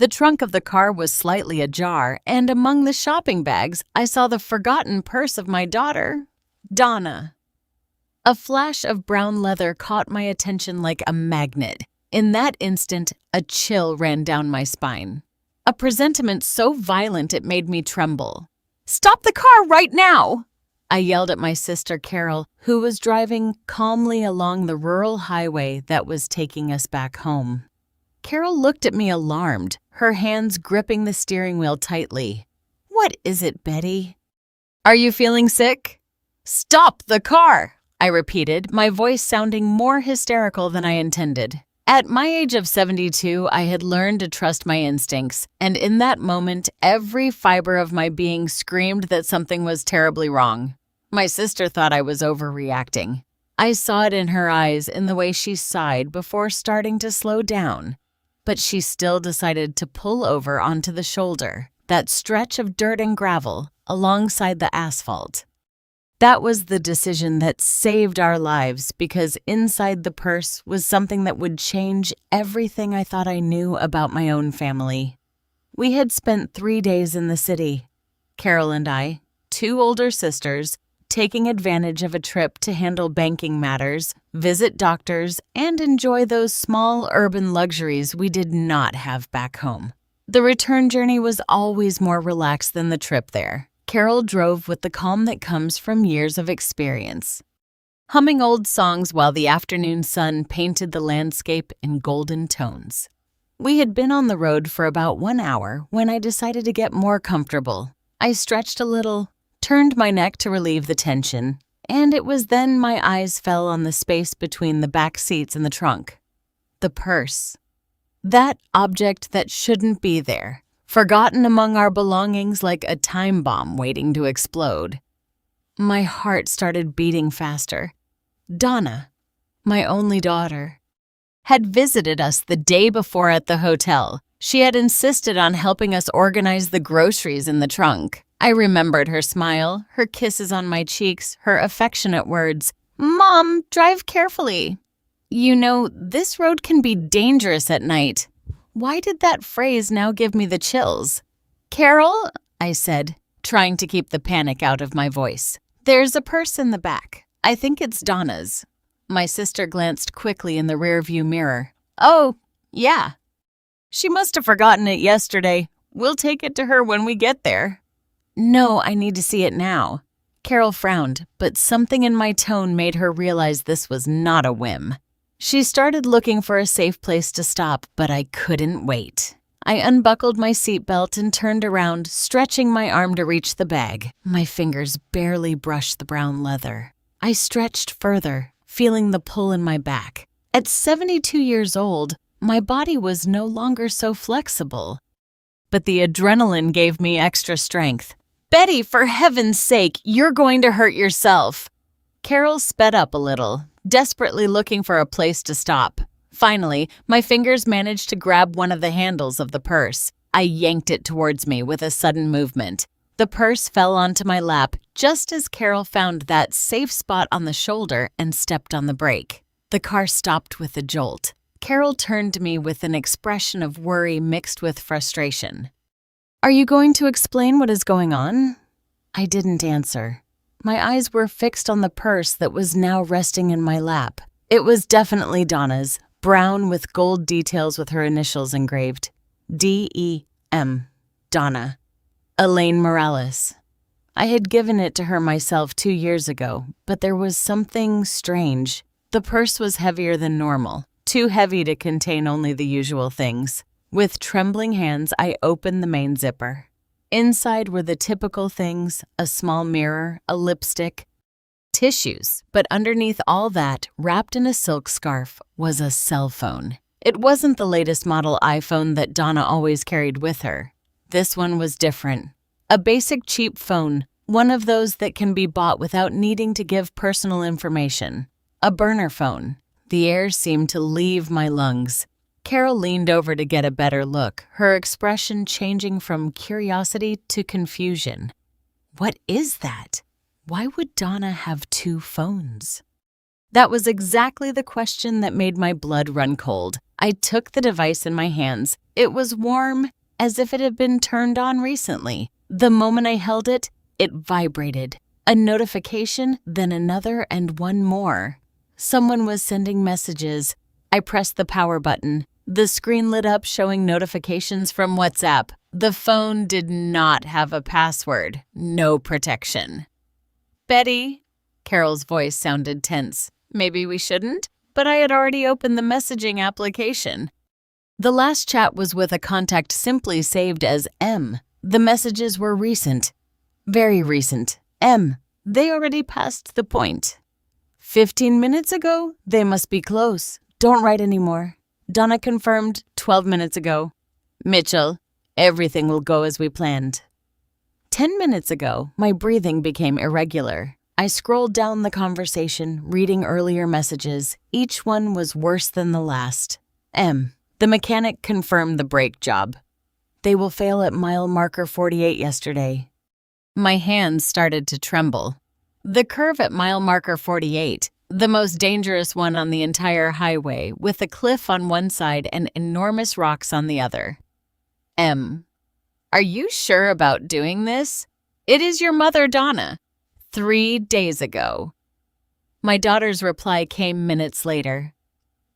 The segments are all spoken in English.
The trunk of the car was slightly ajar, and among the shopping bags, I saw the forgotten purse of my daughter, Donna. A flash of brown leather caught my attention like a magnet. In that instant, a chill ran down my spine. A presentiment so violent it made me tremble. "Stop the car right now!" I yelled at my sister Carol, who was driving calmly along the rural highway that was taking us back home. Carol looked at me alarmed, her hands gripping the steering wheel tightly. "What is it, Betty?" "Are you feeling sick?" "Stop the car!" I repeated, my voice sounding more hysterical than I intended. At my age of 72, I had learned to trust my instincts, and in that moment, every fiber of my being screamed that something was terribly wrong. My sister thought I was overreacting. I saw it in her eyes, in the way she sighed before starting to slow down. But she still decided to pull over onto the shoulder, that stretch of dirt and gravel, alongside the asphalt. That was the decision that saved our lives, because inside the purse was something that would change everything I thought I knew about my own family. We had spent 3 days in the city. Carol and I, 2 older sisters, taking advantage of a trip to handle banking matters, visit doctors, and enjoy those small urban luxuries we did not have back home. The return journey was always more relaxed than the trip there. Carol drove with the calm that comes from years of experience, humming old songs while the afternoon sun painted the landscape in golden tones. We had been on the road for about 1 hour when I decided to get more comfortable. I stretched a little, turned my neck to relieve the tension, and it was then my eyes fell on the space between the back seats and the trunk. The purse. That object that shouldn't be there, forgotten among our belongings like a time bomb waiting to explode. My heart started beating faster. Donna, my only daughter, had visited us the day before at the hotel. She had insisted on helping us organize the groceries in the trunk. I remembered her smile, her kisses on my cheeks, her affectionate words. "Mom, drive carefully. You know, this road can be dangerous at night." Why did that phrase now give me the chills? "Carol," I said, trying to keep the panic out of my voice. "There's a purse in the back. I think it's Donna's." My sister glanced quickly in the rearview mirror. "Oh, yeah. She must have forgotten it yesterday. We'll take it to her when we get there." "No, I need to see it now." Carol frowned, but something in my tone made her realize this was not a whim. She started looking for a safe place to stop, but I couldn't wait. I unbuckled my seatbelt and turned around, stretching my arm to reach the bag. My fingers barely brushed the brown leather. I stretched further, feeling the pull in my back. At 72 years old, my body was no longer so flexible. But the adrenaline gave me extra strength. "Betty, for heaven's sake, you're going to hurt yourself." Carol sped up a little, desperately looking for a place to stop. Finally, my fingers managed to grab one of the handles of the purse. I yanked it towards me with a sudden movement. The purse fell onto my lap just as Carol found that safe spot on the shoulder and stepped on the brake. The car stopped with a jolt. Carol turned to me with an expression of worry mixed with frustration. "Are you going to explain what is going on?" I didn't answer. My eyes were fixed on the purse that was now resting in my lap. It was definitely Donna's, brown with gold details with her initials engraved. D-E-M. Donna. Elaine Morales. I had given it to her myself 2 years ago, but there was something strange. The purse was heavier than normal, too heavy to contain only the usual things. With trembling hands, I opened the main zipper. Inside were the typical things, a small mirror, a lipstick, tissues. But underneath all that, wrapped in a silk scarf, was a cell phone. It wasn't the latest model iPhone that Donna always carried with her. This one was different. A basic cheap phone, one of those that can be bought without needing to give personal information. A burner phone. The air seemed to leave my lungs. Carol leaned over to get a better look, her expression changing from curiosity to confusion. "What is that? Why would Donna have 2 phones?" That was exactly the question that made my blood run cold. I took the device in my hands. It was warm, as if it had been turned on recently. The moment I held it, it vibrated. A notification, then another, and one more. Someone was sending messages. I pressed the power button. The screen lit up showing notifications from WhatsApp. The phone did not have a password. No protection. Betty, Carol's voice sounded tense. Maybe we shouldn't? But I had already opened the messaging application. The last chat was with a contact simply saved as M. The messages were recent. Very recent. M. They already passed the point. 15 minutes ago? They must be close. Don't write anymore. Donna confirmed 12 minutes ago. Mitchell, everything will go as we planned. 10 minutes ago, my breathing became irregular. I scrolled down the conversation, reading earlier messages. Each one was worse than the last. M. The mechanic confirmed the brake job. They will fail at mile marker 48 yesterday. My hands started to tremble. The curve at mile marker 48, the most dangerous one on the entire highway, with a cliff on one side and enormous rocks on the other. M. Are you sure about doing this? It is your mother, Donna. 3 days ago. My daughter's reply came minutes later.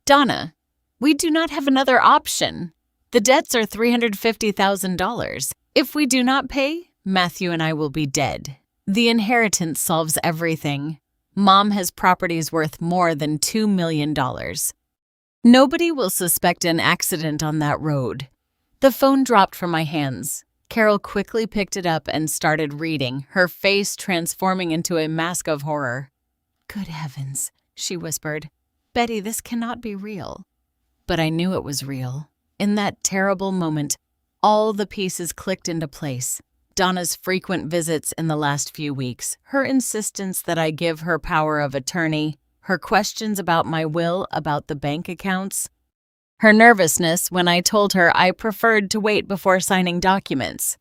Donna, we do not have another option. The debts are $350,000. If we do not pay, Matthew and I will be dead. The inheritance solves everything. Mom has properties worth more than $2 million. Nobody will suspect an accident on that road. The phone dropped from my hands. Carol quickly picked it up and started reading, her face transforming into a mask of horror. Good heavens, she whispered. Betty, this cannot be real. But I knew it was real. In that terrible moment, all the pieces clicked into place. Donna's frequent visits in the last few weeks, her insistence that I give her power of attorney, her questions about my will, about the bank accounts, her nervousness when I told her I preferred to wait before signing documents.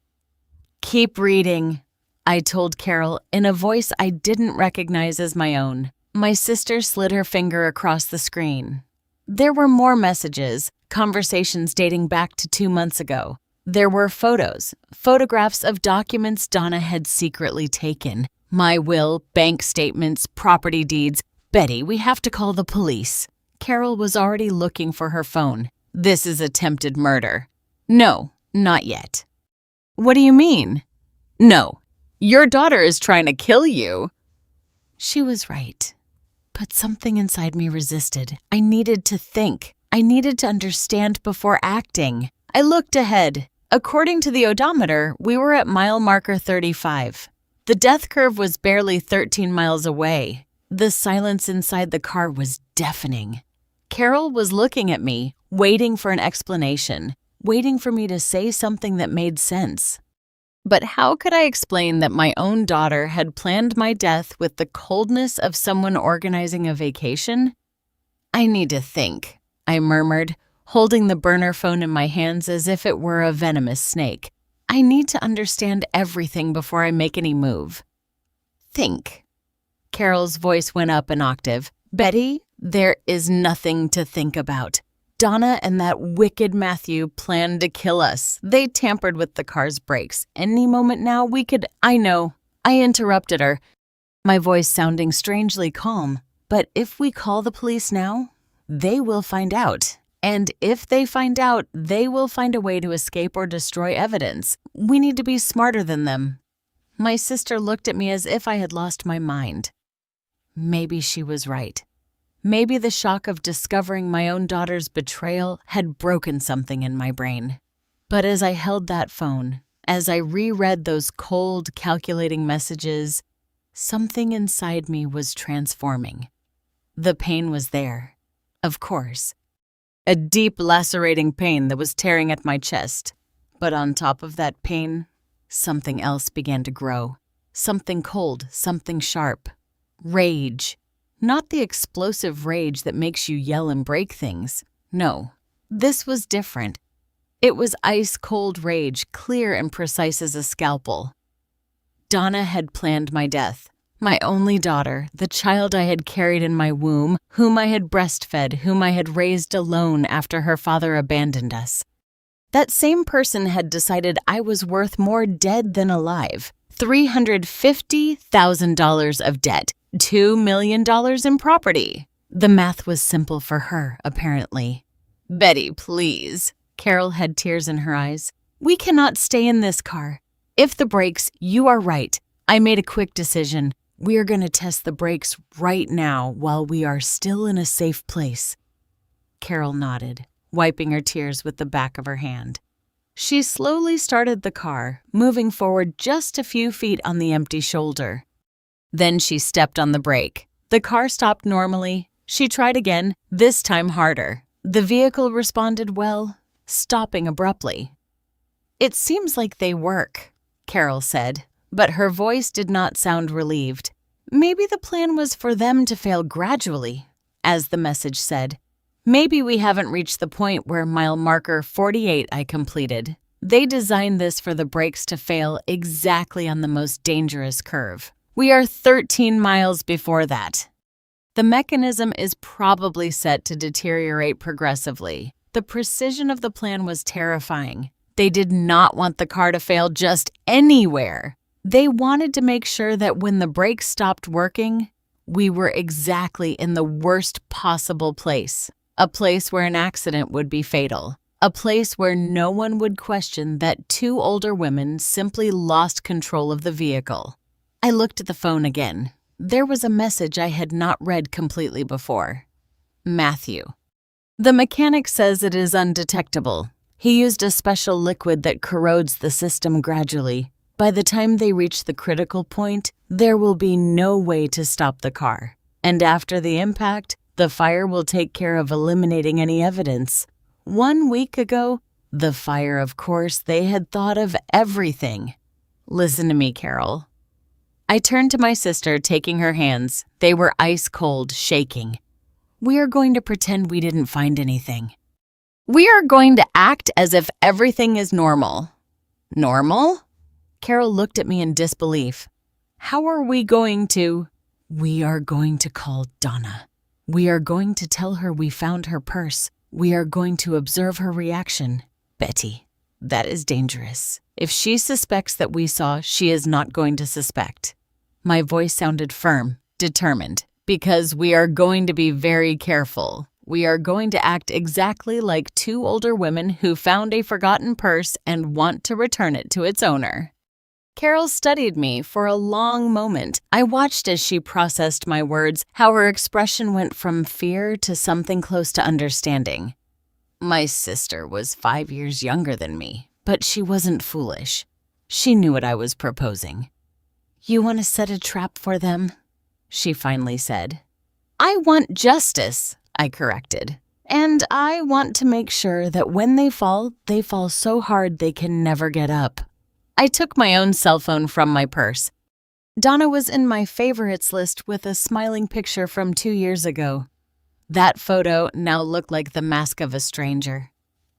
Keep reading, I told Carol in a voice I didn't recognize as my own. My sister slid her finger across the screen. There were more messages, conversations dating back to 2 months ago. There were photographs of documents Donna had secretly taken. My will, bank statements, property deeds. Betty, we have to call the police. Carol was already looking for her phone. This is attempted murder. No, not yet. What do you mean? No, your daughter is trying to kill you. She was right. But something inside me resisted. I needed to think. I needed to understand before acting. I looked ahead. According to the odometer, we were at mile marker 35. The death curve was barely 13 miles away. The silence inside the car was deafening. Carol was looking at me, waiting for an explanation, waiting for me to say something that made sense. But how could I explain that my own daughter had planned my death with the coldness of someone organizing a vacation? I need to think, I murmured, holding the burner phone in my hands as if it were a venomous snake. I need to understand everything before I make any move. Think. Carol's voice went up an octave. Betty, there is nothing to think about. Donna and that wicked Matthew planned to kill us. They tampered with the car's brakes. Any moment now we could— I know. I interrupted her, my voice sounding strangely calm. But if we call the police now, they will find out. And if they find out, they will find a way to escape or destroy evidence. We need to be smarter than them. My sister looked at me as if I had lost my mind. Maybe she was right. Maybe the shock of discovering my own daughter's betrayal had broken something in my brain. But as I held that phone, as I reread those cold, calculating messages, something inside me was transforming. The pain was there, of course. A deep, lacerating pain that was tearing at my chest. But on top of that pain, something else began to grow. Something cold, something sharp. Rage. Not the explosive rage that makes you yell and break things. No, this was different. It was ice-cold rage, clear and precise as a scalpel. Donna had planned my death. My only daughter, the child I had carried in my womb, whom I had breastfed, whom I had raised alone after her father abandoned us. That same person had decided I was worth more dead than alive. $350,000 of debt, $2 million in property. The math was simple for her, apparently. Betty, please. Carol had tears in her eyes. We cannot stay in this car. If the brakes, you are right. I made a quick decision. We are going to test the brakes right now while we are still in a safe place. Carol nodded, wiping her tears with the back of her hand. She slowly started the car, moving forward just a few feet on the empty shoulder. Then she stepped on the brake. The car stopped normally. She tried again, this time harder. The vehicle responded well, stopping abruptly. It seems like they work, Carol said, but her voice did not sound relieved. Maybe the plan was for them to fail gradually, as the message said. Maybe we haven't reached the point where mile marker 48 I completed. They designed this for the brakes to fail exactly on the most dangerous curve. We are 13 miles before that. The mechanism is probably set to deteriorate progressively. The precision of the plan was terrifying. They did not want the car to fail just anywhere. They wanted to make sure that when the brakes stopped working, we were exactly in the worst possible place. A place where an accident would be fatal. A place where no one would question that two older women simply lost control of the vehicle. I looked at the phone again. There was a message I had not read completely before. Matthew. The mechanic says it is undetectable. He used a special liquid that corrodes the system gradually. By the time they reach the critical point, there will be no way to stop the car. And after the impact, the fire will take care of eliminating any evidence. 1 week ago, the fire, of course, they had thought of everything. Listen to me, Carol. I turned to my sister, taking her hands. They were ice cold, shaking. We are going to pretend we didn't find anything. We are going to act as if everything is normal. Normal? Carol looked at me in disbelief. How are we going to? We are going to call Donna. We are going to tell her we found her purse. We are going to observe her reaction. Betty, that is dangerous. If she suspects that we saw, she is not going to suspect. My voice sounded firm, determined, because we are going to be very careful. We are going to act exactly like two older women who found a forgotten purse and want to return it to its owner. Carol studied me for a long moment. I watched as she processed my words, how her expression went from fear to something close to understanding. My sister was 5 years younger than me, but she wasn't foolish. She knew what I was proposing. You want to set a trap for them? She finally said. I want justice, I corrected. And I want to make sure that when they fall so hard they can never get up. I took my own cell phone from my purse. Donna was in my favorites list with a smiling picture from 2 years ago. That photo now looked like the mask of a stranger.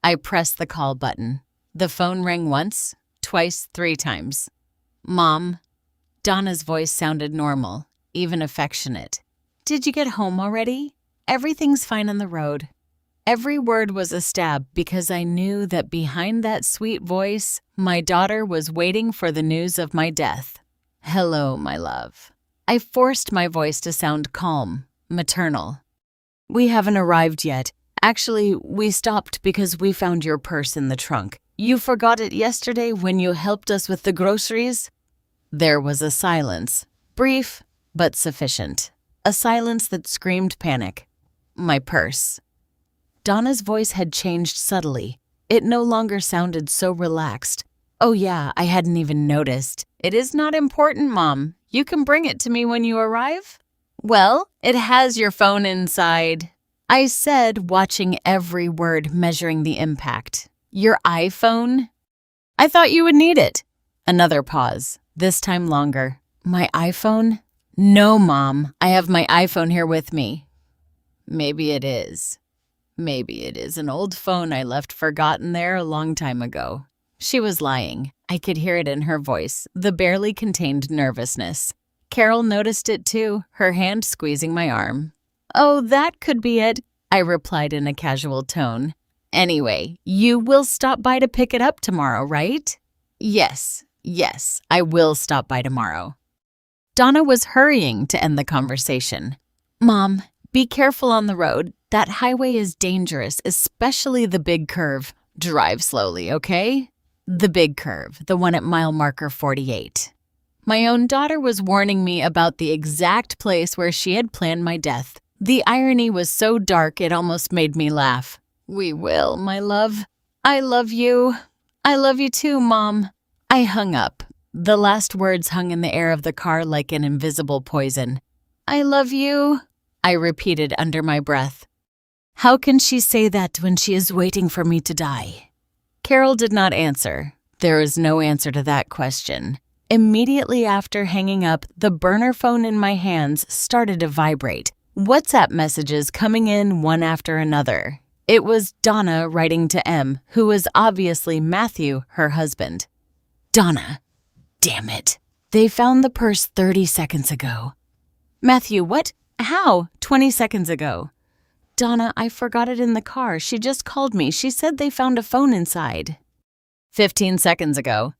I pressed the call button. The phone rang once, twice, 3 times. Mom. Donna's voice sounded normal, even affectionate. Did you get home already? Everything's fine on the road. Every word was a stab because I knew that behind that sweet voice, my daughter was waiting for the news of my death. Hello, my love. I forced my voice to sound calm, maternal. We haven't arrived yet. Actually, we stopped because we found your purse in the trunk. You forgot it yesterday when you helped us with the groceries? There was a silence, brief but sufficient. A silence that screamed panic. My purse. Donna's voice had changed subtly. It no longer sounded so relaxed. Oh yeah, I hadn't even noticed. It is not important, Mom. You can bring it to me when you arrive? Well, it has your phone inside. I said, watching every word, measuring the impact. Your iPhone? I thought you would need it. Another pause, this time longer. My iPhone? No, Mom. I have my iPhone here with me. Maybe it is. Maybe it is an old phone I left forgotten there a long time ago. She was lying. I could hear it in her voice, the barely contained nervousness. Carol noticed it too, her hand squeezing my arm. "Oh, that could be it," I replied in a casual tone. "Anyway, you will stop by to pick it up tomorrow, right?" Yes, I will stop by tomorrow." Donna was hurrying to end the conversation. "Mom, be careful on the road. That highway is dangerous, especially the big curve. Drive slowly, okay?" The big curve, the one at mile marker 48. My own daughter was warning me about the exact place where she had planned my death. The irony was so dark it almost made me laugh. "We will, my love. I love you. I love you too, Mom." I hung up. The last words hung in the air of the car like an invisible poison. "I love you," I repeated under my breath. How can she say that when she is waiting for me to die? Carol did not answer. There is no answer to that question. Immediately after hanging up, the burner phone in my hands started to vibrate. WhatsApp messages coming in one after another. It was Donna writing to M, who was obviously Matthew, her husband. "Donna, damn it. They found the purse 30 seconds ago." "Matthew, what? How? 20 seconds ago." "Donna, I forgot it in the car. She just called me. She said they found a phone inside." 15 seconds ago.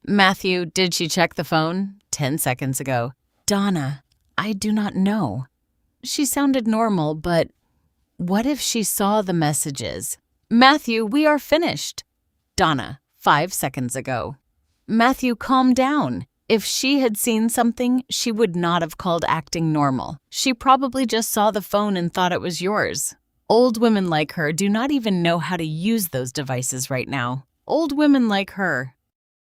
"Matthew, did she check the phone?" 10 seconds ago. "Donna, I do not know. She sounded normal, but what if she saw the messages?" "Matthew, we are finished." Donna, 5 seconds ago. "Matthew, calm down. If she had seen something, she would not have called acting normal. She probably just saw the phone and thought it was yours. Old women like her do not even know how to use those devices right now. Old women like her."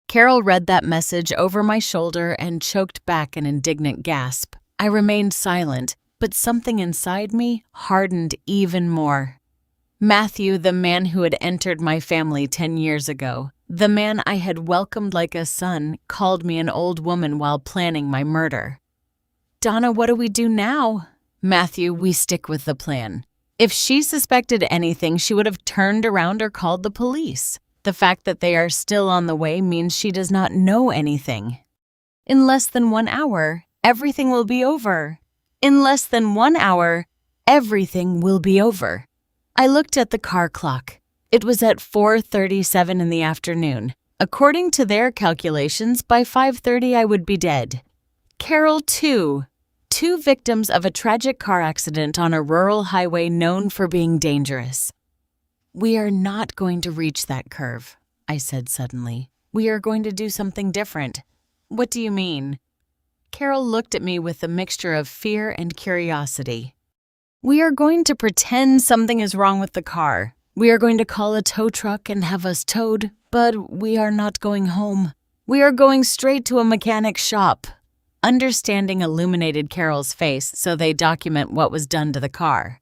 Carol read that message over my shoulder and choked back an indignant gasp. I remained silent, but something inside me hardened even more. Matthew, the man who had entered my family 10 years ago, the man I had welcomed like a son, called me an old woman while planning my murder. "Donna, what do we do now?" "Matthew, we stick with the plan. If she suspected anything, she would have turned around or called the police. The fact that they are still on the way means she does not know anything. In less than 1 hour, everything will be over. In less than 1 hour, everything will be over." I looked at the car clock. It was at 4:37 in the afternoon. According to their calculations, by 5:30 I would be dead. Carol, too. 2 victims of a tragic car accident on a rural highway known for being dangerous. "We are not going to reach that curve," I said suddenly. "We are going to do something different." "What do you mean?" Carol looked at me with a mixture of fear and curiosity. "We are going to pretend something is wrong with the car. We are going to call a tow truck and have us towed, but we are not going home. We are going straight to a mechanic's shop." Understanding illuminated Carol's face so they document what was done to the car.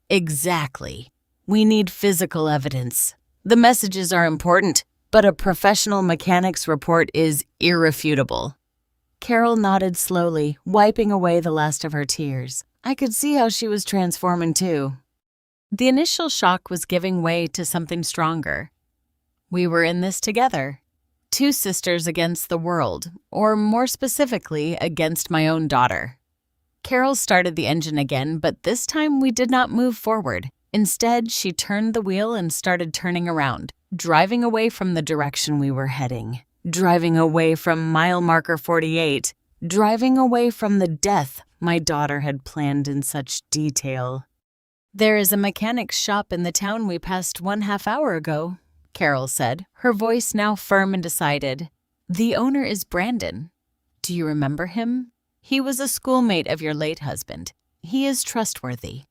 "Exactly. We need physical evidence. The messages are important, but a professional mechanic's report is irrefutable." Carol nodded slowly, wiping away the last of her tears. I could see how she was transforming too. The initial shock was giving way to something stronger. We were in this together. 2 sisters against the world, or more specifically, against my own daughter. Carol started the engine again, but this time we did not move forward. Instead, she turned the wheel and started turning around, driving away from the direction we were heading, driving away from mile marker 48, driving away from the death my daughter had planned in such detail. "There is a mechanic's shop in the town we passed 1/2 hour ago," Carol said, her voice now firm and decided. "The owner is Brandon. Do you remember him? He was a schoolmate of your late husband. He is trustworthy."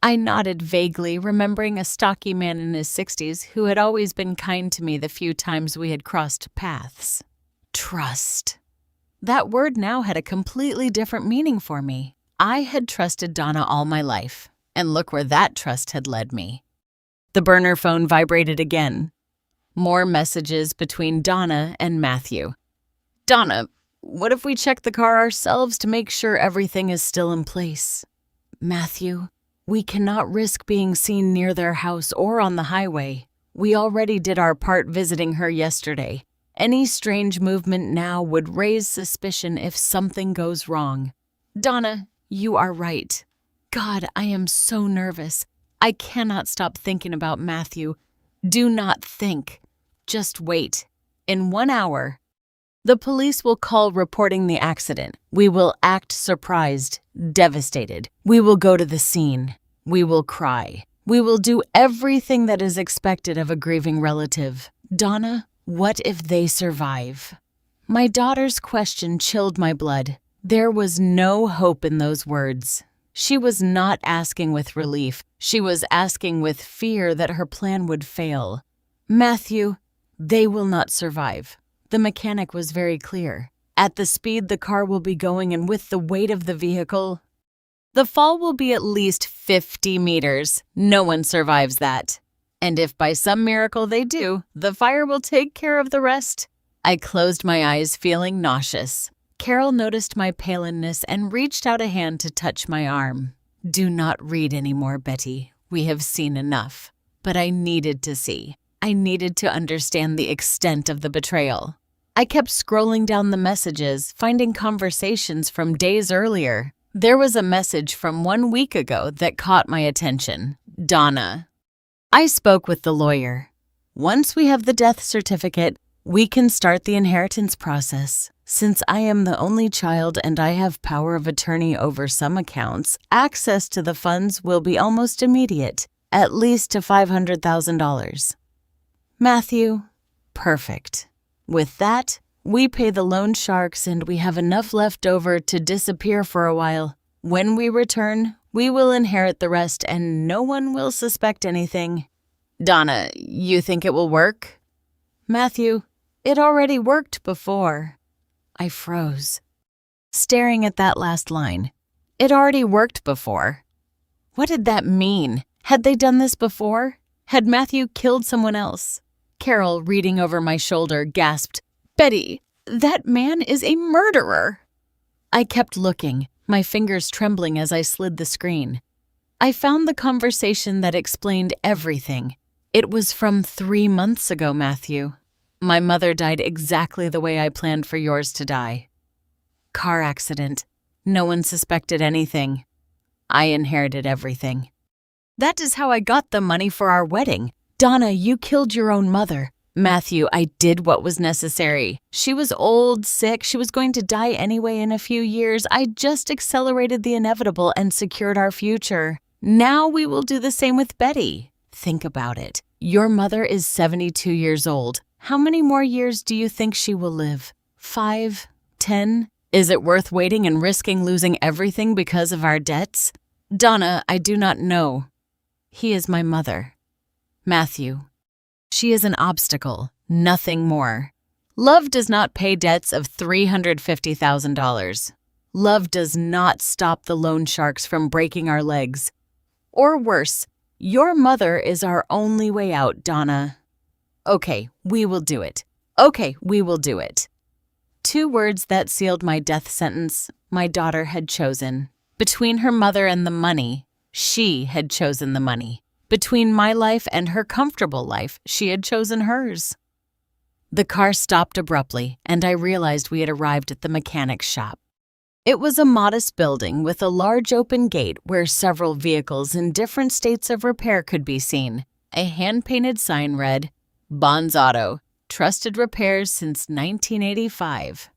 I nodded vaguely, remembering a stocky man in his 60s who had always been kind to me the few times we had crossed paths. Trust. That word now had a completely different meaning for me. I had trusted Donna all my life, and look where that trust had led me. The burner phone vibrated again. More messages between Donna and Matthew. "Donna, what if we check the car ourselves to make sure everything is still in place?" "Matthew, we cannot risk being seen near their house or on the highway. We already did our part visiting her yesterday. Any strange movement now would raise suspicion if something goes wrong. Donna, you are right. God, I am so nervous. I cannot stop thinking about Matthew. Do not think. Just wait. In 1 hour, the police will call reporting the accident. We will act surprised, devastated. We will go to the scene. We will cry. We will do everything that is expected of a grieving relative. Donna, what if they survive? My daughter's question chilled my blood. There was no hope in those words. She was not asking with relief. She was asking with fear that her plan would fail. Matthew, they will not survive. The mechanic was very clear. At the speed the car will be going and with the weight of the vehicle, the fall will be at least 50 meters. No one survives that. And if by some miracle they do, the fire will take care of the rest. I closed my eyes, feeling nauseous. Carol noticed my paleness and reached out a hand to touch my arm. Do not read anymore, Betty. We have seen enough. But I needed to see. I needed to understand the extent of the betrayal. I kept scrolling down the messages, finding conversations from days earlier. There was a message from 1 week ago that caught my attention. Donna. I spoke with the lawyer. Once we have the death certificate, we can start the inheritance process. Since I am the only child and I have power of attorney over some accounts, access to the funds will be almost immediate, at least to $500,000. Matthew, perfect. With that, we pay the loan sharks and we have enough left over to disappear for a while. When we return, we will inherit the rest and no one will suspect anything. Donna, you think it will work? Matthew, it already worked before. I froze, staring at that last line. It already worked before. What did that mean? Had they done this before? Had Matthew killed someone else? Carol, reading over my shoulder, gasped, Betty, that man is a murderer. I kept looking, my fingers trembling as I slid the screen. I found the conversation that explained everything. It was from 3 months ago, Matthew. My mother died exactly the way I planned for yours to die. Car accident. No one suspected anything. I inherited everything. That is how I got the money for our wedding. Donna, you killed your own mother. Matthew, I did what was necessary. She was old, sick, she was going to die anyway in a few years. I just accelerated the inevitable and secured our future. Now we will do the same with Betty. Think about it. Your mother is 72 years old. How many more years do you think she will live? 5? 10? Is it worth waiting and risking losing everything because of our debts? Donna, I do not know. He is my mother. Matthew, she is an obstacle, nothing more. Love does not pay debts of $350,000. Love does not stop the loan sharks from breaking our legs. Or worse, your mother is our only way out, Donna. Okay, we will do it. Okay, we will do it. 2 words that sealed my death sentence my daughter had chosen. Between her mother and the money, she had chosen the money. Between my life and her comfortable life, she had chosen hers. The car stopped abruptly, and I realized we had arrived at the mechanic's shop. It was a modest building with a large open gate where several vehicles in different states of repair could be seen. A hand-painted sign read, Bonds Auto, trusted repairs since 1985.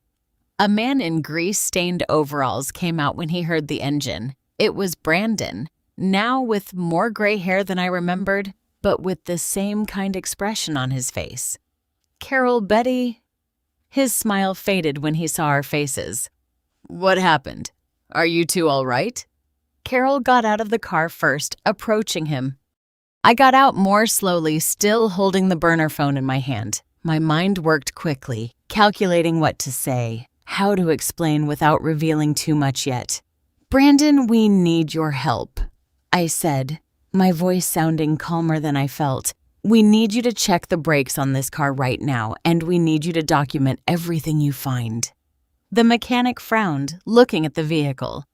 A man in grease-stained overalls came out when he heard the engine. It was Brandon, now with more gray hair than I remembered, but with the same kind expression on his face. Carol, Betty. His smile faded when he saw our faces. What happened? Are you two all right? Carol got out of the car first, approaching him. I got out more slowly, still holding the burner phone in my hand. My mind worked quickly, calculating what to say, how to explain without revealing too much yet. Brandon, we need your help, I said, my voice sounding calmer than I felt. We need you to check the brakes on this car right now, and we need you to document everything you find. The mechanic frowned, looking at the vehicle.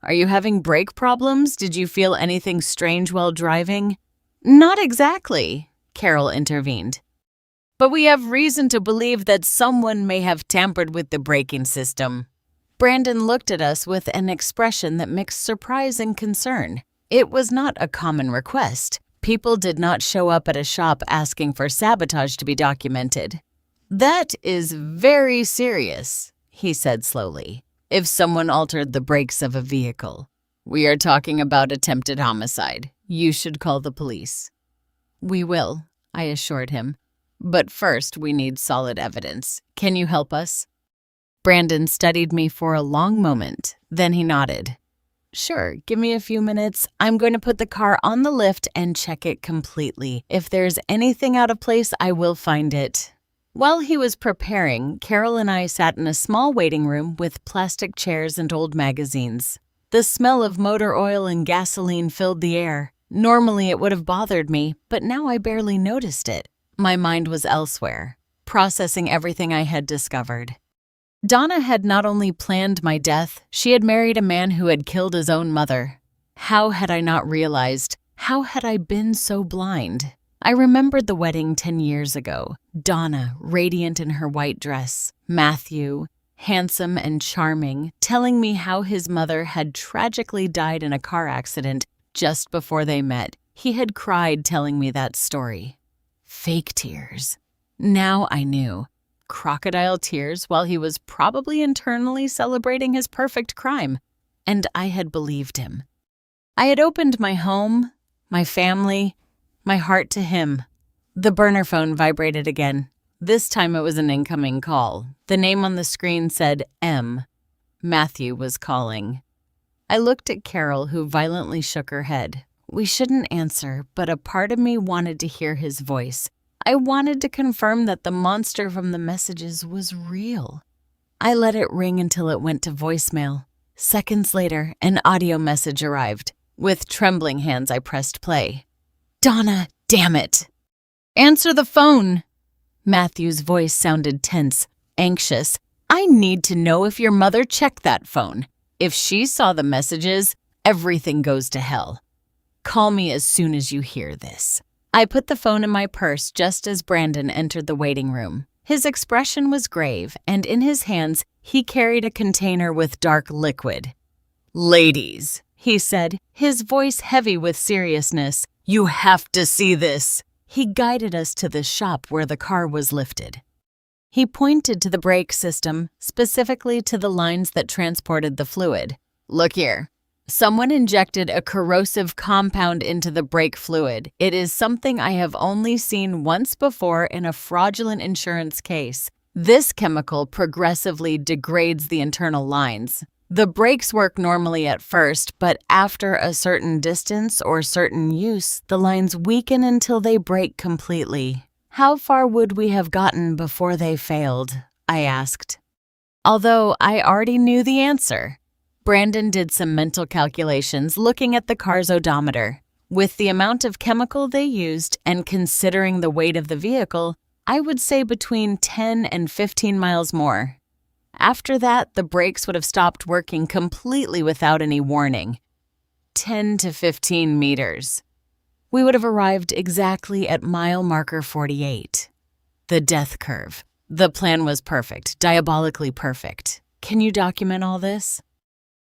Are you having brake problems? Did you feel anything strange while driving? Not exactly, Carol intervened. but we have reason to believe that someone may have tampered with the braking system. Brandon looked at us with an expression that mixed surprise and concern. It was not a common request. People did not show up at a shop asking for sabotage to be documented. "That is very serious," he said slowly. "If someone altered the brakes of a vehicle. We are talking about attempted homicide. You should call the police." "We will," I assured him. "But first, we need solid evidence. Can you help us?" Brandon studied me for a long moment. Then he nodded. "Sure, give me a few minutes. I'm going to put the car on the lift and check it completely. If there's anything out of place, I will find it." While he was preparing, Carol and I sat in a small waiting room with plastic chairs and old magazines. The smell of motor oil and gasoline filled the air. Normally it would have bothered me, but now I barely noticed it. My mind was elsewhere, processing everything I had discovered. Donna had not only planned my death, she had married a man who had killed his own mother. How had I not realized? How had I been so blind? I remembered the wedding 10 years ago. Donna, radiant in her white dress. Matthew, handsome and charming, telling me how his mother had tragically died in a car accident just before they met. He had cried telling me that story. Fake tears. Now I knew. Crocodile tears while he was probably internally celebrating his perfect crime. And I had believed him. I had opened my home, my family, my heart to him. The burner phone vibrated again. This time it was an incoming call. The name on the screen said M. Matthew was calling. I looked at Carol, who violently shook her head. We shouldn't answer, but a part of me wanted to hear his voice. I wanted to confirm that the monster from the messages was real. I let it ring until it went to voicemail. Seconds later, an audio message arrived. With trembling hands, I pressed play. "Donna, damn it!" "Answer the phone!" Matthew's voice sounded tense, anxious. "I need to know if your mother checked that phone. If she saw the messages, everything goes to hell. Call me as soon as you hear this." I put the phone in my purse just as Brandon entered the waiting room. His expression was grave, and in his hands, he carried a container with dark liquid. "Ladies," he said, his voice heavy with seriousness, "you have to see this." He guided us to the shop where the car was lifted. He pointed to the brake system, specifically to the lines that transported the fluid. "Look here. Someone injected a corrosive compound into the brake fluid. It is something I have only seen once before in a fraudulent insurance case. This chemical progressively degrades the internal lines. The brakes work normally at first, but after a certain distance or certain use, the lines weaken until they break completely." "How far would we have gotten before they failed?" I asked. Although I already knew the answer. Brandon did some mental calculations looking at the car's odometer. With the amount of chemical they used and considering the weight of the vehicle, I would say between 10 and 15 miles more. After that, the brakes would have stopped working completely without any warning. 10 to 15 meters. We would have arrived exactly at mile marker 48. The death curve. The plan was perfect, diabolically perfect. Can you document all this?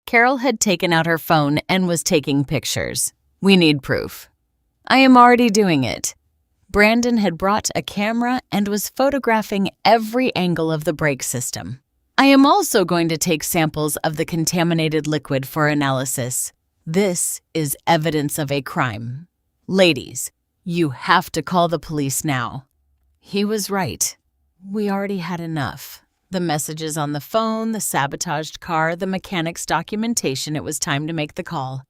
Carol had taken out her phone and was taking pictures. "We need proof." "I am already doing it." Brandon had brought a camera and was photographing every angle of the brake system. "I am also going to take samples of the contaminated liquid for analysis. This is evidence of a crime. Ladies, you have to call the police now." He was right. We already had enough. The messages on the phone, the sabotaged car, the mechanic's documentation. It was time to make the call.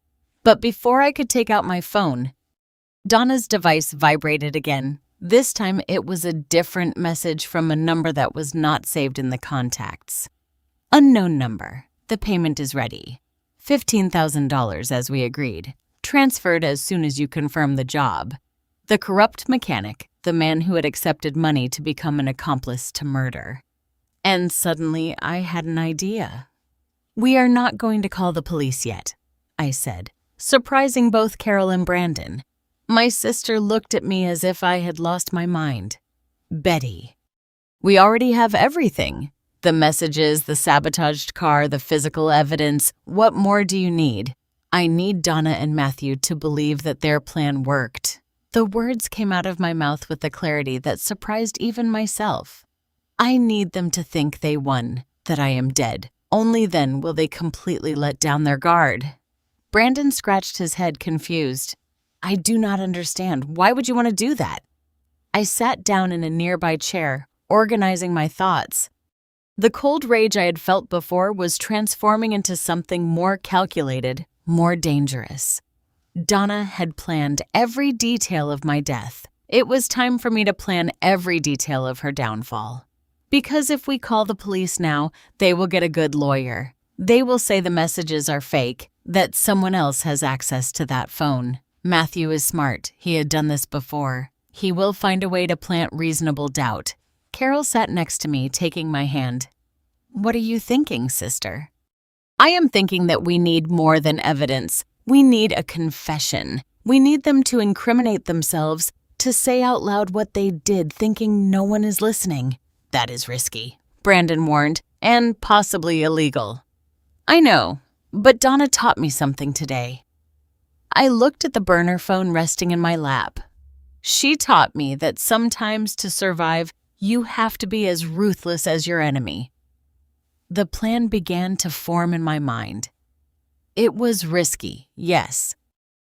But before I could take out my phone, Donna's device vibrated again. This time it was a different message from a number that was not saved in the contacts. "Unknown number. The payment is ready. $15,000 as we agreed. Transferred as soon as you confirm the job. The corrupt mechanic, the man who had accepted money to become an accomplice to murder." And suddenly I had an idea. "We are not going to call the police yet," I said, surprising both Carol and Brandon. My sister looked at me as if I had lost my mind. Betty. We already have everything. The messages, the sabotaged car, the physical evidence. What more do you need? I need Donna and Matthew to believe that their plan worked. The words came out of my mouth with a clarity that surprised even myself. I need them to think they won, that I am dead. Only then will they completely let down their guard. Brandon scratched his head, confused. I do not understand. Why would you want to do that? I sat down in a nearby chair, organizing my thoughts. The cold rage I had felt before was transforming into something more calculated, more dangerous. Donna had planned every detail of my death. It was time for me to plan every detail of her downfall. Because if we call the police now, they will get a good lawyer. They will say the messages are fake, that someone else has access to that phone. Matthew is smart. He had done this before. He will find a way to plant reasonable doubt. Carol sat next to me, taking my hand. What are you thinking, sister? I am thinking that we need more than evidence. We need a confession. We need them to incriminate themselves, to say out loud what they did, thinking no one is listening. That is risky, Brandon warned, and possibly illegal. I know, but Donna taught me something today. I looked at the burner phone resting in my lap. She taught me that sometimes to survive, you have to be as ruthless as your enemy. The plan began to form in my mind. It was risky, yes,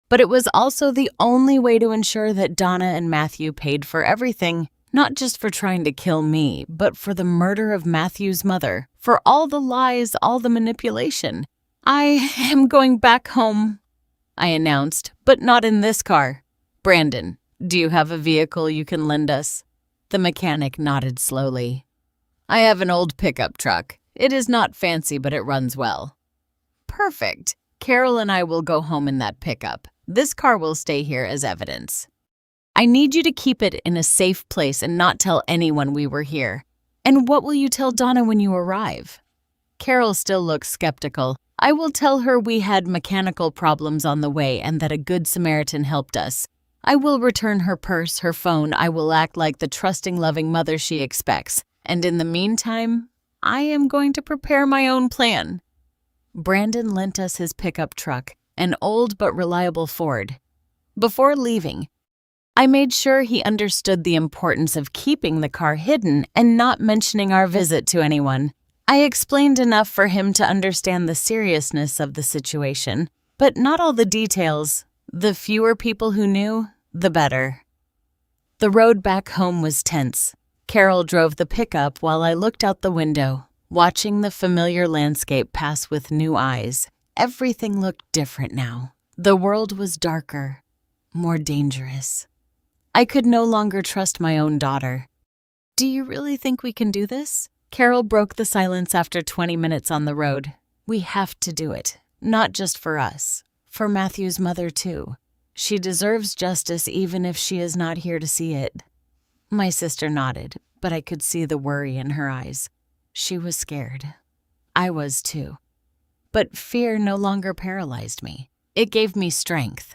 but it was also the only way to ensure that Donna and Matthew paid for everything, not just for trying to kill me, but for the murder of Matthew's mother, for all the lies, all the manipulation. I am going back home, I announced, but not in this car. Brandon, do you have a vehicle you can lend us? The mechanic nodded slowly. I have an old pickup truck. It is not fancy, but it runs well. Perfect. Carol and I will go home in that pickup. This car will stay here as evidence. I need you to keep it in a safe place and not tell anyone we were here. And what will you tell Donna when you arrive? Carol still looks skeptical. I will tell her we had mechanical problems on the way and that a good Samaritan helped us. I will return her purse, her phone. I will act like the trusting, loving mother she expects. And in the meantime, I am going to prepare my own plan. Brandon lent us his pickup truck, an old but reliable Ford. Before leaving, I made sure he understood the importance of keeping the car hidden and not mentioning our visit to anyone. I explained enough for him to understand the seriousness of the situation, but not all the details. The fewer people who knew, the better. The road back home was tense. Carol drove the pickup while I looked out the window, watching the familiar landscape pass with new eyes. Everything looked different now. The world was darker, more dangerous. I could no longer trust my own daughter. Do you really think we can do this? Carol broke the silence after 20 minutes on the road. We have to do it, not just for us, for Matthew's mother too. She deserves justice even if she is not here to see it. My sister nodded, but I could see the worry in her eyes. She was scared. I was too. But fear no longer paralyzed me. It gave me strength.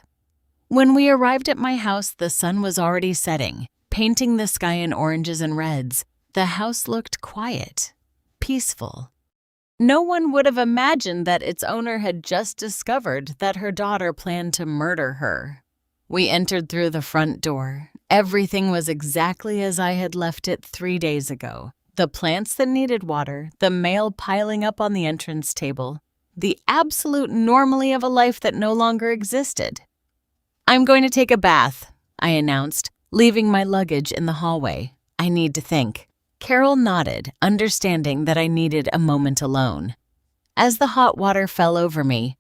When we arrived at my house, the sun was already setting, painting the sky in oranges and reds. The house looked quiet, peaceful. No one would have imagined that its owner had just discovered that her daughter planned to murder her. We entered through the front door. Everything was exactly as I had left it 3 days ago. The plants that needed water, the mail piling up on the entrance table, the absolute normalcy of a life that no longer existed. I'm going to take a bath, I announced, leaving my luggage in the hallway. I need to think. Carol nodded, understanding that I needed a moment alone. As the hot water fell over me,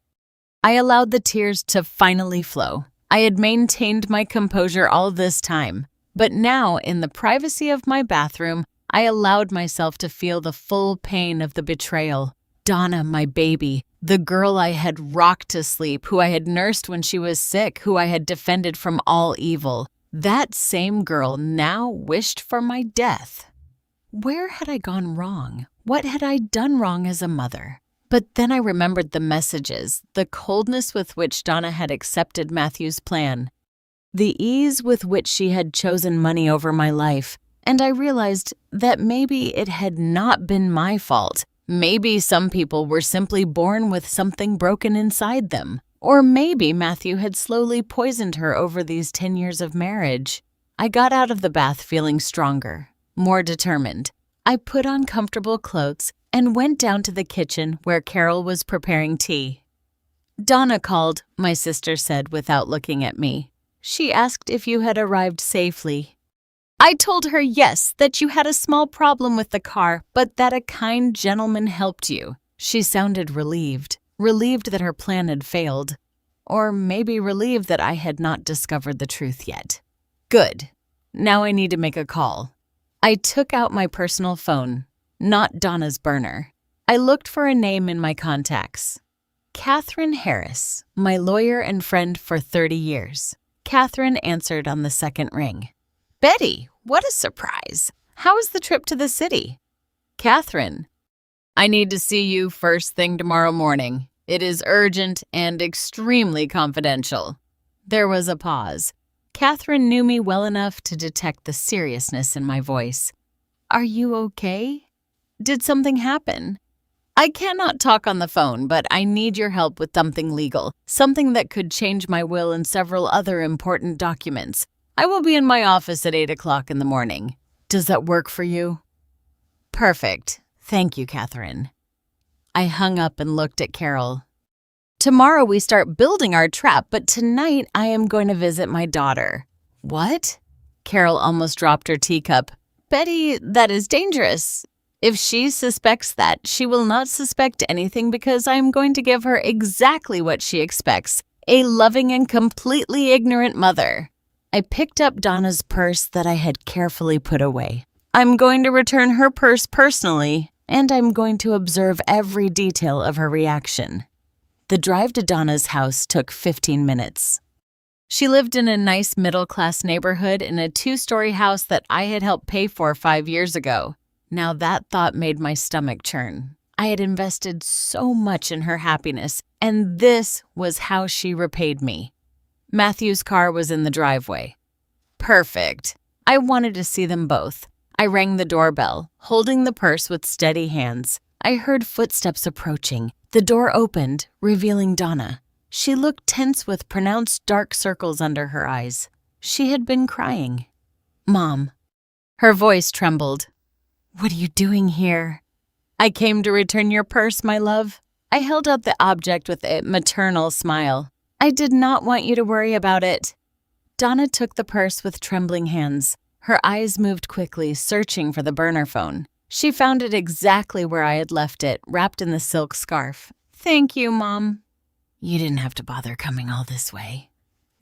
I allowed the tears to finally flow. I had maintained my composure all this time, but now, in the privacy of my bathroom, I allowed myself to feel the full pain of the betrayal. Donna, my baby, the girl I had rocked to sleep, who I had nursed when she was sick, who I had defended from all evil. That same girl now wished for my death. Where had I gone wrong? What had I done wrong as a mother? But then I remembered the messages, the coldness with which Donna had accepted Matthew's plan, the ease with which she had chosen money over my life, and I realized that maybe it had not been my fault. Maybe some people were simply born with something broken inside them. Or maybe Matthew had slowly poisoned her over these 10 years of marriage. I got out of the bath feeling stronger, more determined. I put on comfortable clothes and went down to the kitchen where Carol was preparing tea. "Donna called," my sister said without looking at me. "She asked if you had arrived safely." I told her yes, that you had a small problem with the car, but that a kind gentleman helped you. She sounded relieved that her plan had failed. Or maybe relieved that I had not discovered the truth yet. Good. Now I need to make a call. I took out my personal phone, not Donna's burner. I looked for a name in my contacts. Catherine Harris, my lawyer and friend for 30 years. Catherine answered on the second ring. "Betty, what a surprise. How is the trip to the city?" "Catherine, I need to see you first thing tomorrow morning. It is urgent and extremely confidential." There was a pause. Catherine knew me well enough to detect the seriousness in my voice. "Are you okay? Did something happen?" "I cannot talk on the phone, but I need your help with something legal, something that could change my will and several other important documents. I will be in my office at 8 o'clock in the morning. Does that work for you?" "Perfect. Thank you, Catherine." I hung up and looked at Carol. "Tomorrow we start building our trap, but tonight I am going to visit my daughter." "What?" Carol almost dropped her teacup. "Betty, that is dangerous. If she suspects that, she will not suspect anything because I am going to give her exactly what she expects, a loving and completely ignorant mother." I picked up Donna's purse that I had carefully put away. I'm going to return her purse personally, and I'm going to observe every detail of her reaction. The drive to Donna's house took 15 minutes. She lived in a nice middle-class neighborhood in a 2-story house that I had helped pay for 5 years ago. Now that thought made my stomach churn. I had invested so much in her happiness, and this was how she repaid me. Matthew's car was in the driveway. Perfect. I wanted to see them both. I rang the doorbell, holding the purse with steady hands. I heard footsteps approaching. The door opened, revealing Donna. She looked tense with pronounced dark circles under her eyes. She had been crying. "Mom." Her voice trembled. "What are you doing here?" "I came to return your purse, my love." I held out the object with a maternal smile. "I did not want you to worry about it." Donna took the purse with trembling hands. Her eyes moved quickly, searching for the burner phone. She found it exactly where I had left it, wrapped in the silk scarf. "Thank you, Mom." "You didn't have to bother coming all this way."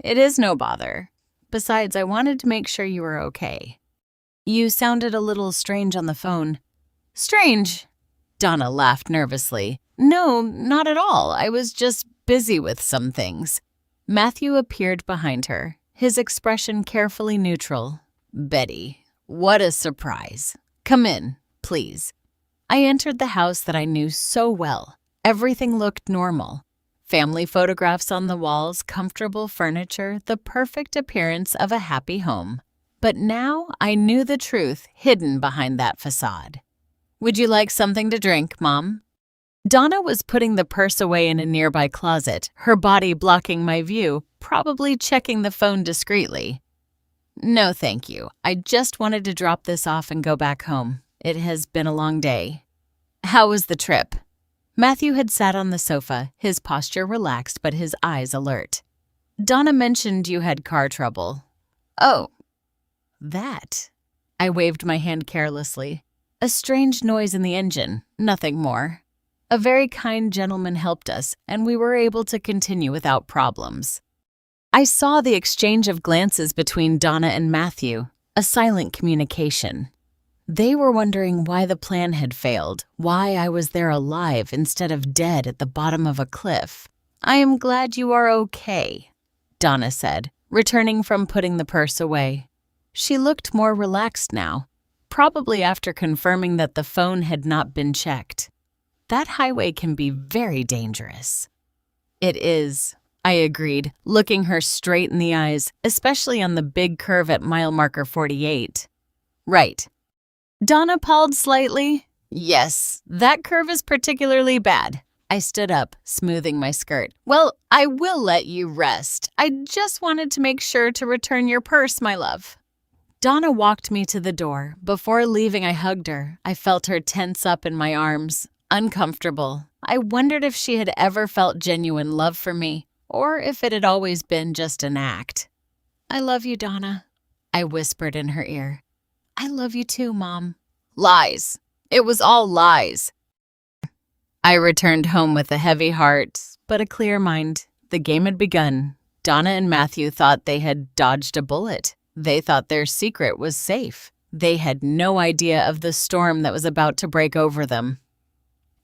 "It is no bother. Besides, I wanted to make sure you were okay." "You sounded a little strange on the phone." "Strange?" Donna laughed nervously. "No, not at all. I was just busy with some things." Matthew appeared behind her, his expression carefully neutral. "Betty, what a surprise. Come in, please." I entered the house that I knew so well. Everything looked normal. Family photographs on the walls, comfortable furniture, the perfect appearance of a happy home. But now I knew the truth hidden behind that facade. "Would you like something to drink, Mom?" Donna was putting the purse away in a nearby closet, her body blocking my view, probably checking the phone discreetly. "No, thank you. I just wanted to drop this off and go back home. It has been a long day." "How was the trip?" Matthew had sat on the sofa, his posture relaxed but his eyes alert. "Donna mentioned you had car trouble." "Oh, that." I waved my hand carelessly. "A strange noise in the engine, nothing more. A very kind gentleman helped us, and we were able to continue without problems." I saw the exchange of glances between Donna and Matthew, a silent communication. They were wondering why the plan had failed, why I was there alive instead of dead at the bottom of a cliff. "I am glad you are okay," Donna said, returning from putting the purse away. She looked more relaxed now, probably after confirming that the phone had not been checked. That highway can be very dangerous. "It is," I agreed, looking her straight in the eyes, especially on the big curve at mile marker 48. Right. Donna palled slightly. Yes, that curve is particularly bad. I stood up, smoothing my skirt. Well, I will let you rest. I just wanted to make sure to return your purse, my love. Donna walked me to the door. Before leaving, I hugged her. I felt her tense up in my arms, uncomfortable. I wondered if she had ever felt genuine love for me, or if it had always been just an act. I love you, Donna, I whispered in her ear. I love you too, Mom. Lies. It was all lies. I returned home with a heavy heart, but a clear mind. The game had begun. Donna and Matthew thought they had dodged a bullet. They thought their secret was safe. They had no idea of the storm that was about to break over them.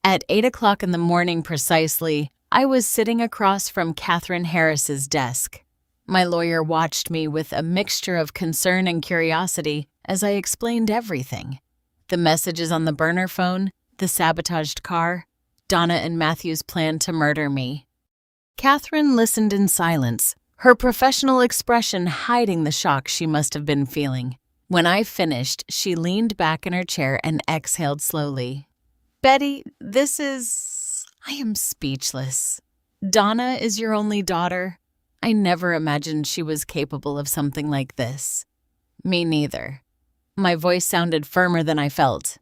At 8 o'clock in the morning precisely, I was sitting across from Catherine Harris's desk. My lawyer watched me with a mixture of concern and curiosity as I explained everything. The messages on the burner phone, the sabotaged car, Donna and Matthew's plan to murder me. Catherine listened in silence, her professional expression hiding the shock she must have been feeling. When I finished, she leaned back in her chair and exhaled slowly. Betty, I am speechless. Donna is your only daughter. I never imagined she was capable of something like this. Me neither. My voice sounded firmer than I felt.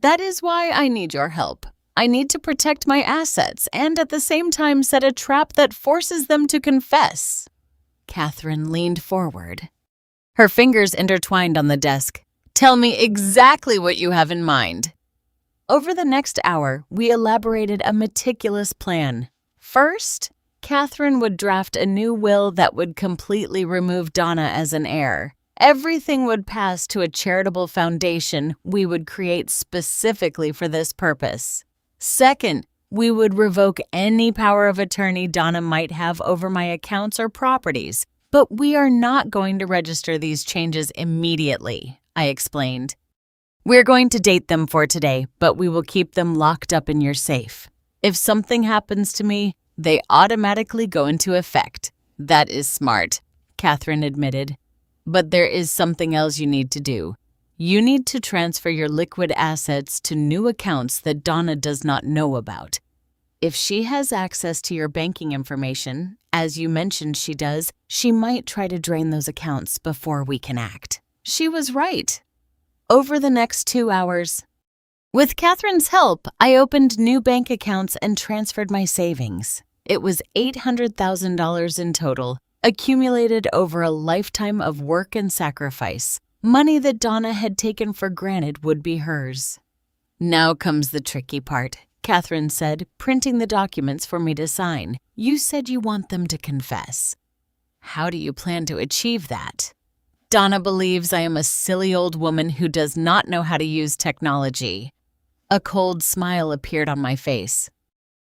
That is why I need your help. I need to protect my assets and at the same time set a trap that forces them to confess. Catherine leaned forward. Her fingers intertwined on the desk. Tell me exactly what you have in mind. Over the next hour, we elaborated a meticulous plan. First, Catherine would draft a new will that would completely remove Donna as an heir. Everything would pass to a charitable foundation we would create specifically for this purpose. Second, we would revoke any power of attorney Donna might have over my accounts or properties, but we are not going to register these changes immediately, I explained. We're going to date them for today, but we will keep them locked up in your safe. If something happens to me, they automatically go into effect. That is smart, Catherine admitted. But there is something else you need to do. You need to transfer your liquid assets to new accounts that Donna does not know about. If she has access to your banking information, as you mentioned she does, she might try to drain those accounts before we can act. She was right. Over the next 2 hours, with Catherine's help, I opened new bank accounts and transferred my savings. It was $800,000 in total, accumulated over a lifetime of work and sacrifice. Money that Donna had taken for granted would be hers. Now comes the tricky part, Catherine said, printing the documents for me to sign. You said you want them to confess. How do you plan to achieve that? Donna believes I am a silly old woman who does not know how to use technology. A cold smile appeared on my face.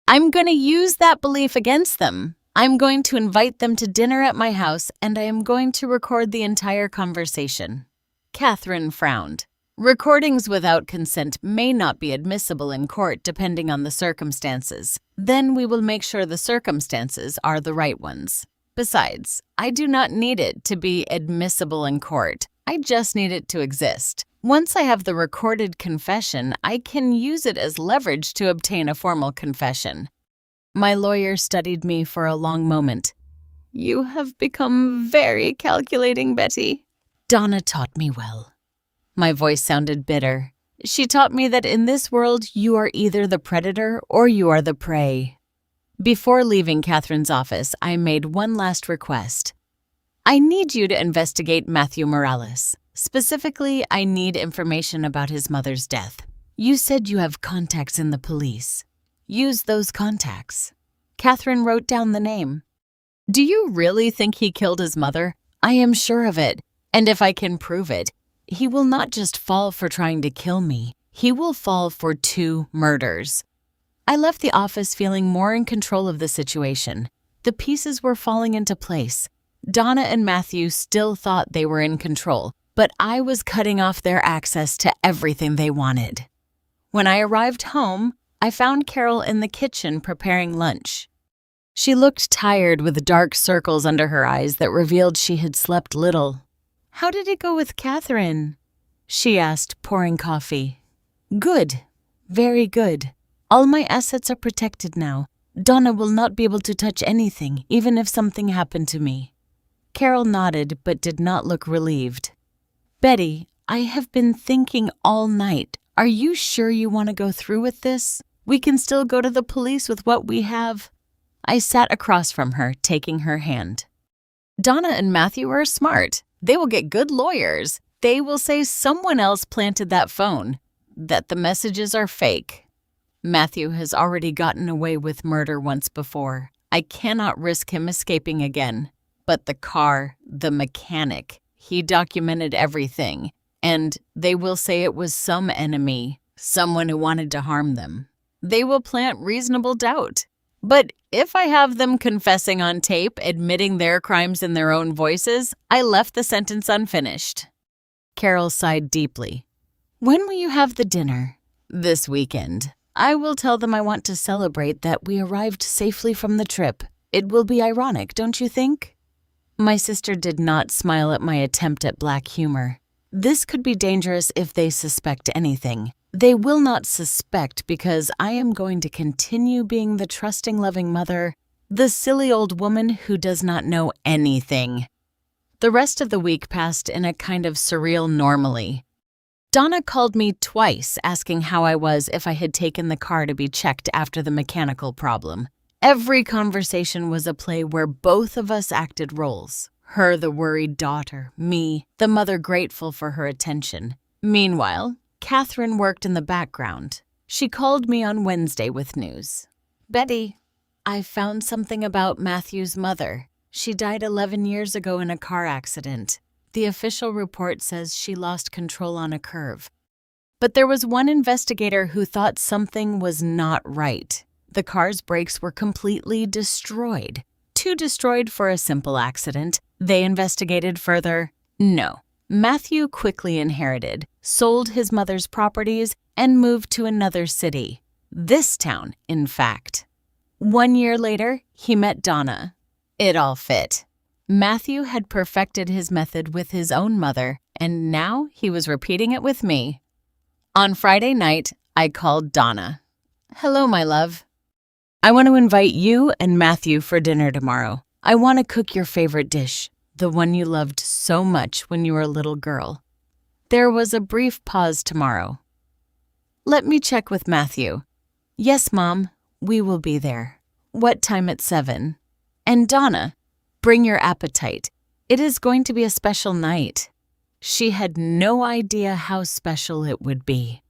I'm going to use that belief against them. I'm going to invite them to dinner at my house, and I am going to record the entire conversation. Catherine frowned. Recordings without consent may not be admissible in court depending on the circumstances. Then we will make sure the circumstances are the right ones. Besides, I do not need it to be admissible in court. I just need it to exist. Once I have the recorded confession, I can use it as leverage to obtain a formal confession. My lawyer studied me for a long moment. You have become very calculating, Betty. Donna taught me well. My voice sounded bitter. She taught me that in this world you are either the predator or you are the prey. Before leaving Catherine's office, I made one last request. I need you to investigate Matthew Morales. Specifically, I need information about his mother's death. You said you have contacts in the police. Use those contacts. Catherine wrote down the name. Do you really think he killed his mother? I am sure of it. And if I can prove it, he will not just fall for trying to kill me. He will fall for 2 murders. I left the office feeling more in control of the situation. The pieces were falling into place. Donna and Matthew still thought they were in control, but I was cutting off their access to everything they wanted. When I arrived home, I found Carol in the kitchen preparing lunch. She looked tired with dark circles under her eyes that revealed she had slept little. How did it go with Catherine? she asked, pouring coffee. Good. Very good. All my assets are protected now. Donna will not be able to touch anything, even if something happened to me. Carol nodded but did not look relieved. Betty, I have been thinking all night. Are you sure you want to go through with this? We can still go to the police with what we have. I sat across from her, taking her hand. Donna and Matthew are smart. They will get good lawyers. They will say someone else planted that phone, that the messages are fake. Matthew has already gotten away with murder once before. I cannot risk him escaping again. But the car, the mechanic, he documented everything. And they will say it was some enemy, someone who wanted to harm them. They will plant reasonable doubt. But if I have them confessing on tape, admitting their crimes in their own voices, I left the sentence unfinished. Carol sighed deeply. When will you have the dinner? This weekend. I will tell them I want to celebrate that we arrived safely from the trip. It will be ironic, don't you think? My sister did not smile at my attempt at black humor. This could be dangerous if they suspect anything. They will not suspect because I am going to continue being the trusting, loving mother, the silly old woman who does not know anything. The rest of the week passed in a kind of surreal normally. Donna called me twice asking how I was if I had taken the car to be checked after the mechanical problem. Every conversation was a play where both of us acted roles. Her, the worried daughter, me, the mother grateful for her attention. Meanwhile, Catherine worked in the background. She called me on Wednesday with news. Betty, I found something about Matthew's mother. She died 11 years ago in a car accident. The official report says she lost control on a curve. But there was one investigator who thought something was not right. The car's brakes were completely destroyed. Too destroyed for a simple accident. They investigated further. No. Matthew quickly inherited, sold his mother's properties, and moved to another city. This town, in fact. 1 year later, he met Donna. It all fit. Matthew had perfected his method with his own mother, and now he was repeating it with me. On Friday night, I called Donna. Hello, my love. I want to invite you and Matthew for dinner tomorrow. I want to cook your favorite dish, the one you loved so much when you were a little girl. There was a brief pause tomorrow. Let me check with Matthew. Yes, Mom, we will be there. What time at 7? And Donna, bring your appetite. It is going to be a special night. She had no idea how special it would be.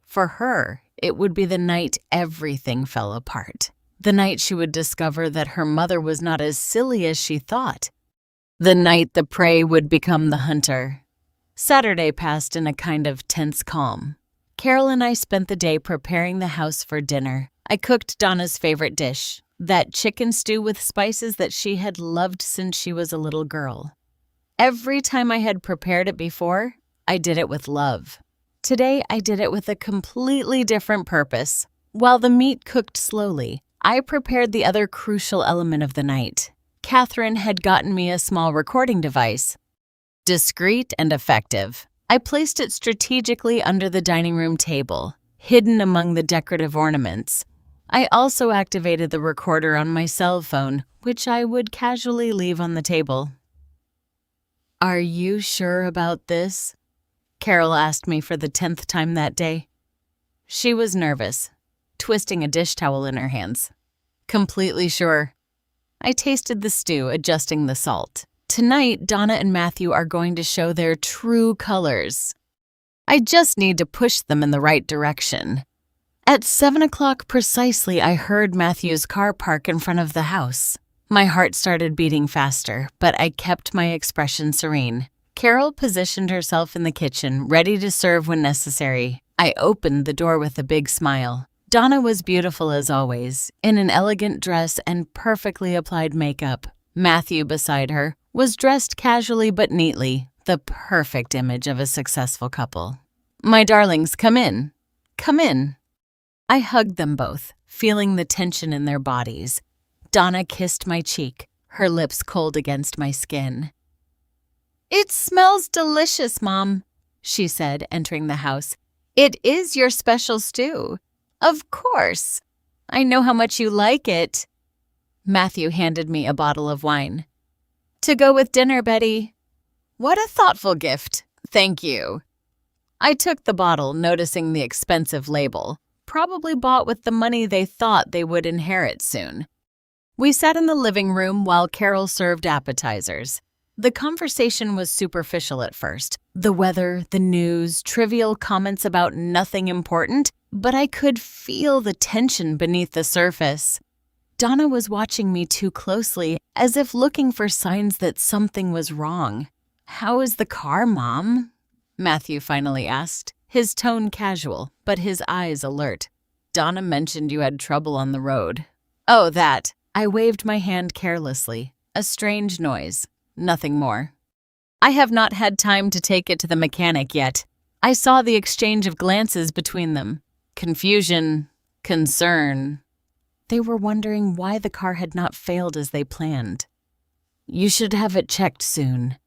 For her, it would be the night everything fell apart. The night she would discover that her mother was not as silly as she thought. The night the prey would become the hunter. Saturday passed in a kind of tense calm. Carol and I spent the day preparing the house for dinner. I cooked Donna's favorite dish, that chicken stew with spices that she had loved since she was a little girl. Every time I had prepared it before, I did it with love. Today, I did it with a completely different purpose. While the meat cooked slowly, I prepared the other crucial element of the night. Catherine had gotten me a small recording device. Discreet and effective. I placed it strategically under the dining room table, hidden among the decorative ornaments. I also activated the recorder on my cell phone, which I would casually leave on the table. Are you sure about this? Carol asked me for the 10th time that day. She was nervous, twisting a dish towel in her hands. Completely sure. I tasted the stew, adjusting the salt. Tonight, Donna and Matthew are going to show their true colors. I just need to push them in the right direction. At 7 o'clock precisely, I heard Matthew's car park in front of the house. My heart started beating faster, but I kept my expression serene. Carol positioned herself in the kitchen, ready to serve when necessary. I opened the door with a big smile. Donna was beautiful as always, in an elegant dress and perfectly applied makeup. Matthew, beside her, was dressed casually but neatly, the perfect image of a successful couple. My darlings, come in. Come in. I hugged them both, feeling the tension in their bodies. Donna kissed my cheek, her lips cold against my skin. It smells delicious, Mom, she said, entering the house. "It is your special stew." "Of course. I know how much you like it." Matthew handed me a bottle of wine. "To go with dinner, Betty." "What a thoughtful gift. Thank you." I took the bottle, noticing the expensive label. Probably bought with the money they thought they would inherit soon. We sat in the living room while Carol served appetizers. The conversation was superficial at first. The weather, the news, trivial comments about nothing important, but I could feel the tension beneath the surface. Donna was watching me too closely, as if looking for signs that something was wrong. "How is the car, Mom?" Matthew finally asked, his tone casual, but his eyes alert. "Donna mentioned you had trouble on the road." "Oh, that." I waved my hand carelessly. A strange noise. Nothing more. "I have not had time to take it to the mechanic yet." I saw the exchange of glances between them. Confusion, concern. They were wondering why the car had not failed as they planned. "You should have it checked soon,"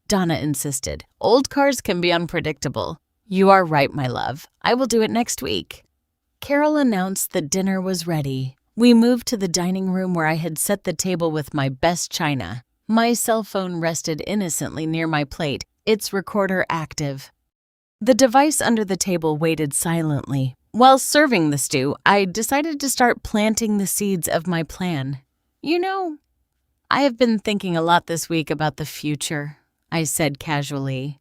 Donna insisted. "Old cars can be unpredictable." "You are right, my love. I will do it next week." Carol announced that dinner was ready. We moved to the dining room where I had set the table with my best china. My cell phone rested innocently near my plate, its recorder active. The device under the table waited silently. While serving the stew, I decided to start planting the seeds of my plan. "You know, I have been thinking a lot this week about the future," I said casually.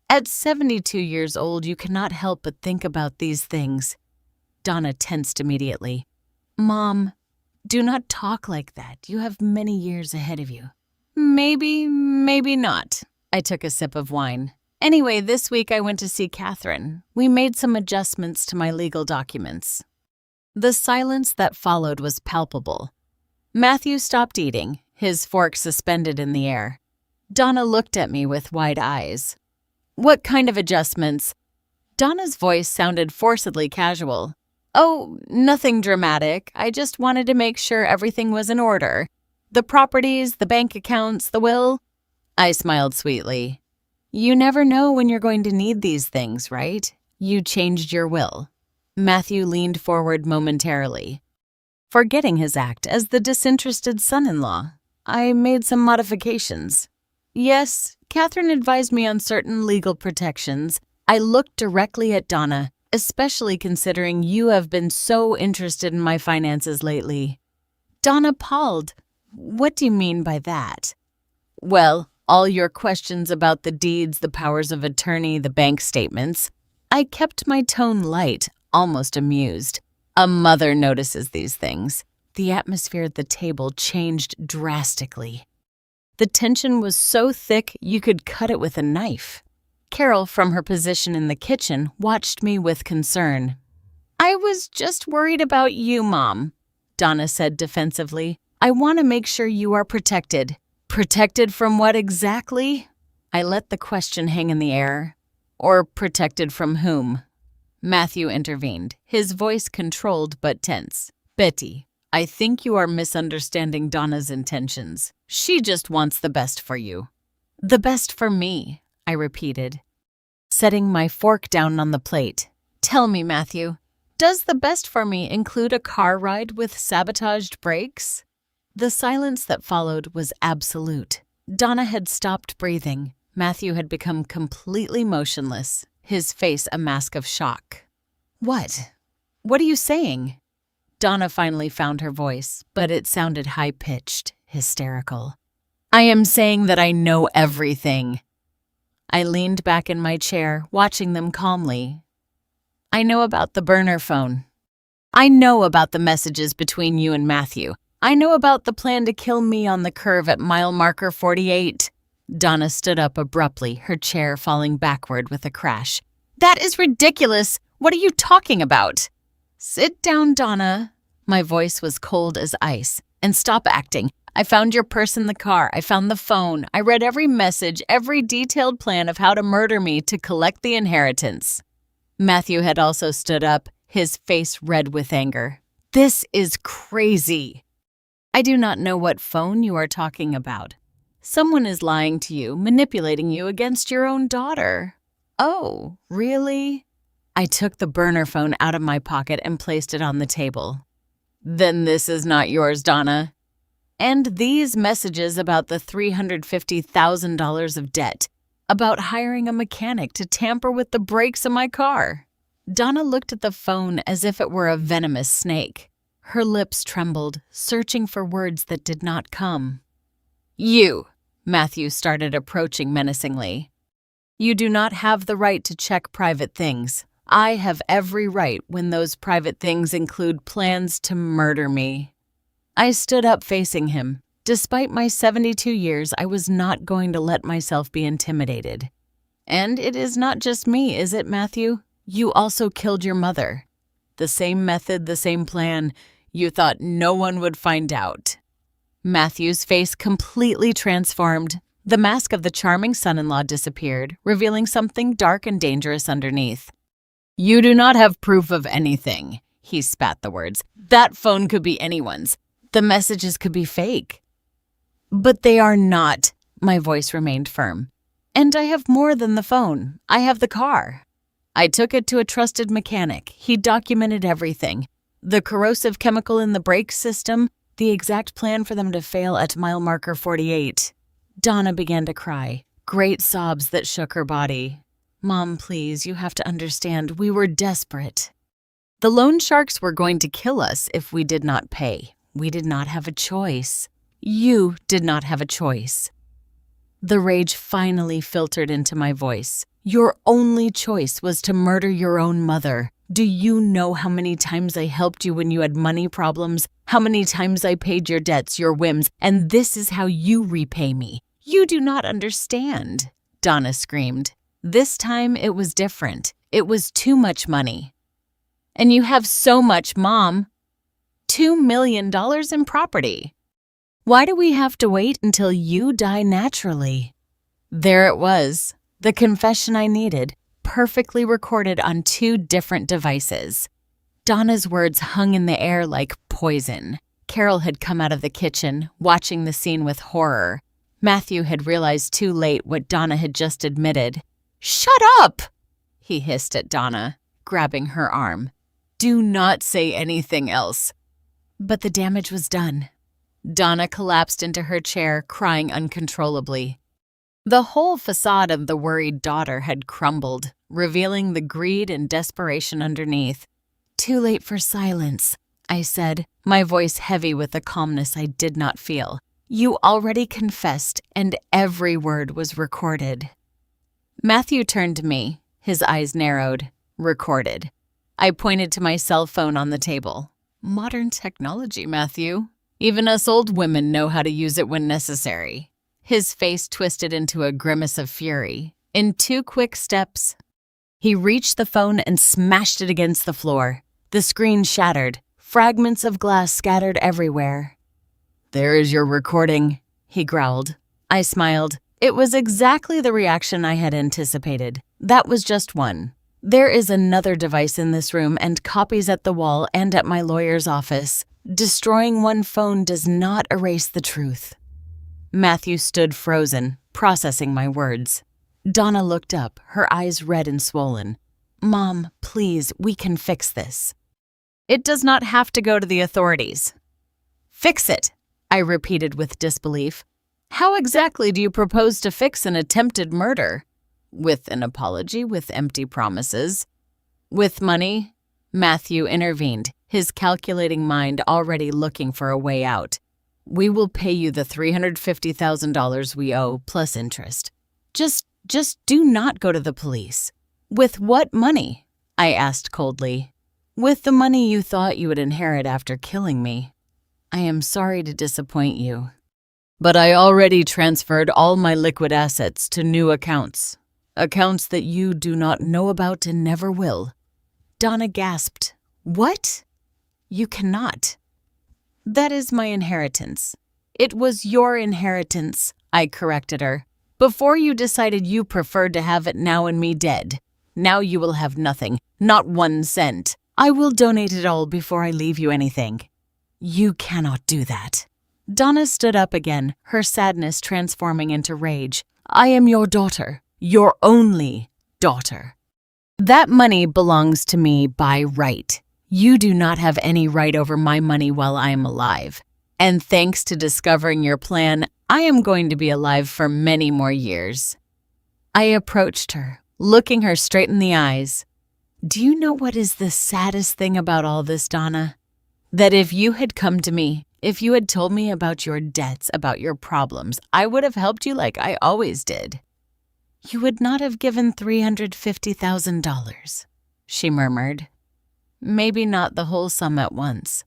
"At 72 years old, you cannot help but think about these things." Donna tensed immediately. "Mom, do not talk like that. You have many years ahead of you." "Maybe, maybe not." I took a sip of wine. "Anyway, this week I went to see Catherine. We made some adjustments to my legal documents." The silence that followed was palpable. Matthew stopped eating, his fork suspended in the air. Donna looked at me with wide eyes. "What kind of adjustments?" Donna's voice sounded forcedly casual. "Oh, nothing dramatic. I just wanted to make sure everything was in order. The properties, the bank accounts, the will." I smiled sweetly. "You never know when you're going to need these things, right? You changed your will." Matthew leaned forward momentarily, forgetting his act as the disinterested son-in-law. "I made some modifications." "Yes, Catherine advised me on certain legal protections." I looked directly at Donna, especially considering you have been so interested in my finances lately. Donna palled. "What do you mean by that?" "Well, all your questions about the deeds, the powers of attorney, the bank statements." I kept my tone light, almost amused. A mother notices these things. The atmosphere at the table changed drastically. The tension was so thick you could cut it with a knife. Carol, from her position in the kitchen, watched me with concern. "I was just worried about you, Mom," Donna said defensively. "I want to make sure you are protected." "Protected from what exactly?" I let the question hang in the air. "Or protected from whom?" Matthew intervened, his voice controlled but tense. "Betty, I think you are misunderstanding Donna's intentions. She just wants the best for you." "The best for me," I repeated, setting my fork down on the plate. "Tell me, Matthew, does the best for me include a car ride with sabotaged brakes?" The silence that followed was absolute. Donna had stopped breathing. Matthew had become completely motionless, his face a mask of shock. "What? What are you saying?" Donna finally found her voice, but it sounded high-pitched, hysterical. "I am saying that I know everything." I leaned back in my chair, watching them calmly. "I know about the burner phone. I know about the messages between you and Matthew. I know about the plan to kill me on the curve at mile marker 48. Donna stood up abruptly, her chair falling backward with a crash. "That is ridiculous! What are you talking about?" "Sit down, Donna." My voice was cold as ice. "And stop acting. I found your purse in the car. I found the phone. I read every message, every detailed plan of how to murder me to collect the inheritance." Matthew had also stood up, his face red with anger. "This is crazy." "I do not know what phone you are talking about. Someone is lying to you, manipulating you against your own daughter." Oh, really? I took the burner phone out of my pocket and placed it on the table. Then this is not yours, Donna. And these messages about the $350,000 of debt, about hiring a mechanic to tamper with the brakes of my car. Donna looked at the phone as if it were a venomous snake. Her lips trembled, searching for words that did not come. You, Matthew started approaching menacingly. You do not have the right to check private things. I have every right when those private things include plans to murder me. I stood up facing him. Despite my 72 years, I was not going to let myself be intimidated. And it is not just me, is it, Matthew? You also killed your mother. The same method, the same plan. You thought no one would find out. Matthew's face completely transformed. The mask of the charming son-in-law disappeared, revealing something dark and dangerous underneath. You do not have proof of anything, he spat the words. That phone could be anyone's. The messages could be fake. But they are not, my voice remained firm. And I have more than the phone. I have the car. I took it to a trusted mechanic. He documented everything. The corrosive chemical in the brake system, the exact plan for them to fail at mile marker 48. Donna began to cry, great sobs that shook her body. Mom, please, you have to understand, we were desperate. The loan sharks were going to kill us if we did not pay. We did not have a choice. You did not have a choice. The rage finally filtered into my voice. Your only choice was to murder your own mother. Do you know how many times I helped you when you had money problems? How many times I paid your debts, your whims, and this is how you repay me? You do not understand, Donna screamed. This time it was different. It was too much money. And you have so much, Mom. $2 million in property. Why do we have to wait until you die naturally? There it was, the confession I needed, perfectly recorded on 2 different devices. Donna's words hung in the air like poison. Carol had come out of the kitchen, watching the scene with horror. Matthew had realized too late what Donna had just admitted. Shut up! He hissed at Donna, grabbing her arm. Do not say anything else. But the damage was done. Donna collapsed into her chair, crying uncontrollably. The whole facade of the worried daughter had crumbled, revealing the greed and desperation underneath. Too late for silence, I said, my voice heavy with a calmness I did not feel. You already confessed, and every word was recorded. Matthew turned to me, his eyes narrowed. Recorded. I pointed to my cell phone on the table. Modern technology, Matthew. Even us old women know how to use it when necessary. His face twisted into a grimace of fury. In 2 quick steps, he reached the phone and smashed it against the floor. The screen shattered, fragments of glass scattered everywhere. There is your recording, he growled. I smiled. It was exactly the reaction I had anticipated. That was just one. There is another device in this room and copies at the wall and at my lawyer's office. Destroying one phone does not erase the truth. Matthew stood frozen, processing my words. Donna looked up, her eyes red and swollen. Mom, please, we can fix this. It does not have to go to the authorities. Fix it, I repeated with disbelief. How exactly do you propose to fix an attempted murder? With an apology, with empty promises? With money? Matthew intervened, his calculating mind already looking for a way out. We will pay you the $350,000 we owe, plus interest. Just do not go to the police. With what money? I asked coldly. With the money you thought you would inherit after killing me. I am sorry to disappoint you. But I already transferred all my liquid assets to new accounts. Accounts that you do not know about and never will. Donna gasped. What? You cannot. That is my inheritance. It was your inheritance, I corrected her. Before you decided you preferred to have it now and me dead. Now you will have nothing, not 1 cent. I will donate it all before I leave you anything. You cannot do that. Donna stood up again, her sadness transforming into rage. I am your daughter, your only daughter. That money belongs to me by right. You do not have any right over my money while I am alive. And thanks to discovering your plan, I am going to be alive for many more years. I approached her, looking her straight in the eyes. Do you know what is the saddest thing about all this, Donna? That if you had come to me, if you had told me about your debts, about your problems, I would have helped you like I always did. You would not have given $350,000, she murmured. Maybe not the whole sum at once.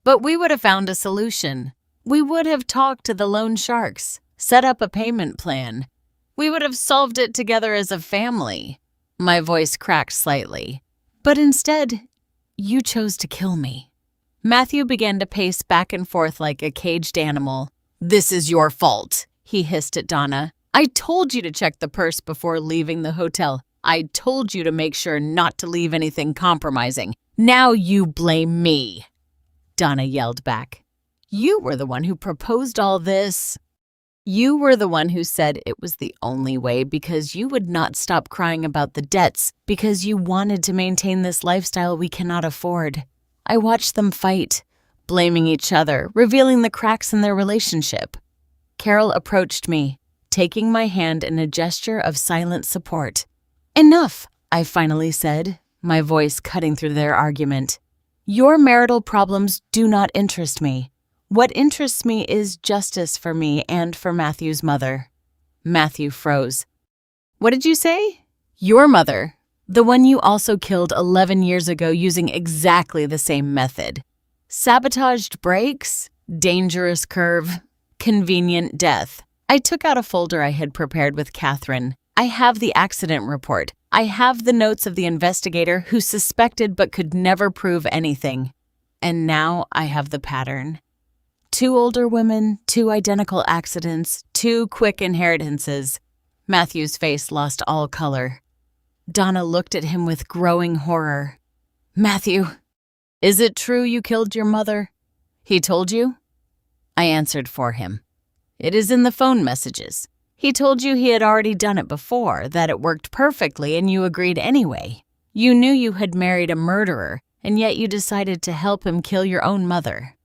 But we would have found a solution. We would have talked to the loan sharks, set up a payment plan. We would have solved it together as a family. My voice cracked slightly. But instead, you chose to kill me. Matthew began to pace back and forth like a caged animal. This is your fault, he hissed at Donna. I told you to check the purse before leaving the hotel. I told you to make sure not to leave anything compromising. Now you blame me, Donna yelled back. You were the one who proposed all this. You were the one who said it was the only way because you would not stop crying about the debts because you wanted to maintain this lifestyle we cannot afford. I watched them fight, blaming each other, revealing the cracks in their relationship. Carol approached me, taking my hand in a gesture of silent support. Enough, I finally said, my voice cutting through their argument. Your marital problems do not interest me. What interests me is justice for me and for Matthew's mother. Matthew froze. What did you say? Your mother. The one you also killed 11 years ago using exactly the same method. Sabotaged brakes, dangerous curve, convenient death. I took out a folder I had prepared with Catherine. I have the accident report. I have the notes of the investigator who suspected but could never prove anything. And now I have the pattern. 2 older women, 2 identical accidents, 2 quick inheritances. Matthew's face lost all color. Donna looked at him with growing horror. Matthew, is it true you killed your mother? He told you? I answered for him. It is in the phone messages. He told you he had already done it before, that it worked perfectly, and you agreed anyway. You knew you had married a murderer, and yet you decided to help him kill your own mother.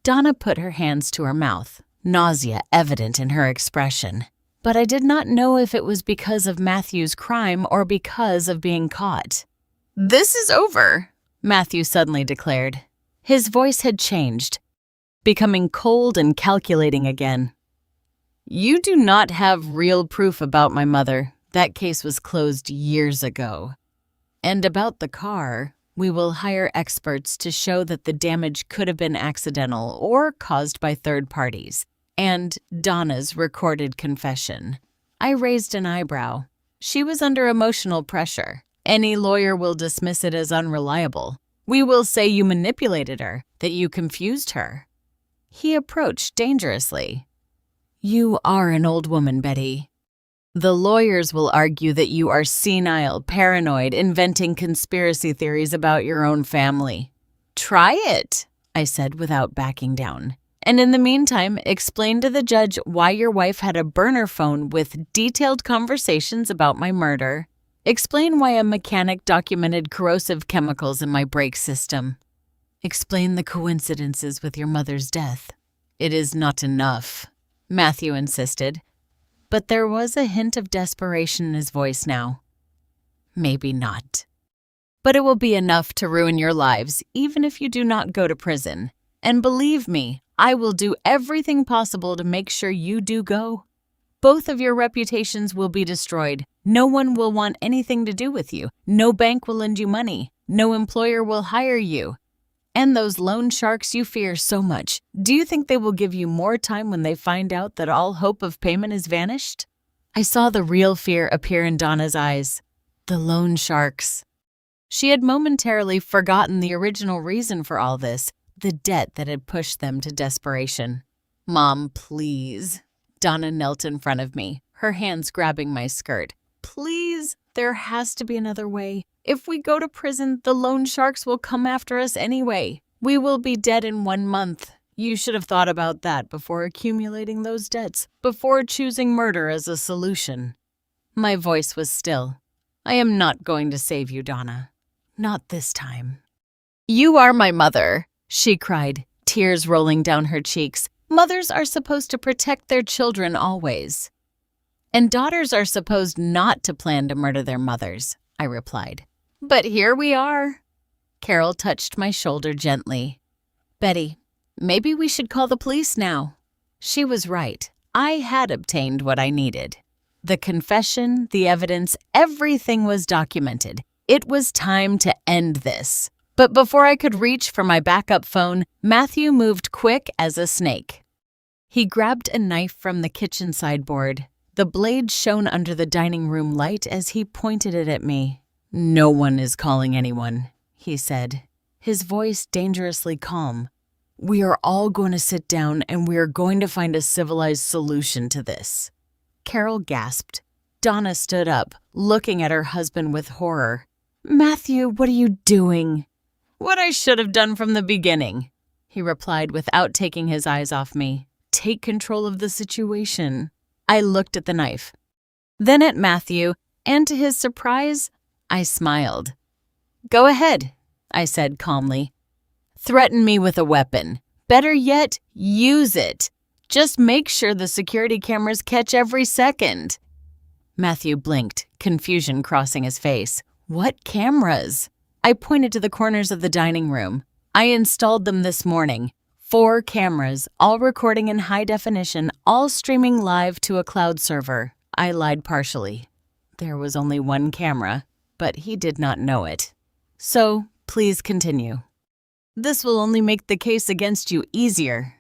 Donna put her hands to her mouth, nausea evident in her expression. But I did not know if it was because of Matthew's crime or because of being caught. This is over, Matthew suddenly declared. His voice had changed, becoming cold and calculating again. You do not have real proof about my mother. That case was closed years ago. And about the car, we will hire experts to show that the damage could have been accidental or caused by third parties. And Donna's recorded confession. I raised an eyebrow. She was under emotional pressure. Any lawyer will dismiss it as unreliable. We will say you manipulated her, that you confused her. He approached dangerously. You are an old woman, Betty. The lawyers will argue that you are senile, paranoid, inventing conspiracy theories about your own family. Try it, I said without backing down. And in the meantime, explain to the judge why your wife had a burner phone with detailed conversations about my murder. Explain why a mechanic documented corrosive chemicals in my brake system. Explain the coincidences with your mother's death. It is not enough, Matthew insisted. But there was a hint of desperation in his voice now. Maybe not. But it will be enough to ruin your lives, even if you do not go to prison. And believe me, I will do everything possible to make sure you do go. Both of your reputations will be destroyed. No one will want anything to do with you. No bank will lend you money. No employer will hire you. And those loan sharks you fear so much, do you think they will give you more time when they find out that all hope of payment is vanished? I saw the real fear appear in Donna's eyes. The loan sharks. She had momentarily forgotten the original reason for all this, the debt that had pushed them to desperation. Mom, please. Donna knelt in front of me, her hands grabbing my skirt. Please, there has to be another way. If we go to prison, the loan sharks will come after us anyway. We will be dead in 1 month. You should have thought about that before accumulating those debts, before choosing murder as a solution. My voice was still. I am not going to save you, Donna. Not this time. You are my mother, she cried, tears rolling down her cheeks. Mothers are supposed to protect their children always. And daughters are supposed not to plan to murder their mothers, I replied. But here we are. Carol touched my shoulder gently. Betty, maybe we should call the police now. She was right. I had obtained what I needed. The confession, the evidence, everything was documented. It was time to end this. But before I could reach for my backup phone, Matthew moved quick as a snake. He grabbed a knife from the kitchen sideboard. The blade shone under the dining room light as he pointed it at me. No one is calling anyone, he said, his voice dangerously calm. We are all going to sit down and we are going to find a civilized solution to this. Carol gasped. Donna stood up, looking at her husband with horror. Matthew, what are you doing? What I should have done from the beginning, he replied without taking his eyes off me. Take control of the situation. I looked at the knife, then at Matthew, and to his surprise, I smiled. Go ahead, I said calmly. Threaten me with a weapon. Better yet, use it. Just make sure the security cameras catch every second. Matthew blinked, confusion crossing his face. What cameras? I pointed to the corners of the dining room. I installed them this morning. 4 cameras, all recording in high definition, all streaming live to a cloud server. I lied partially. There was only 1 camera, but he did not know it. So, please continue. This will only make the case against you easier.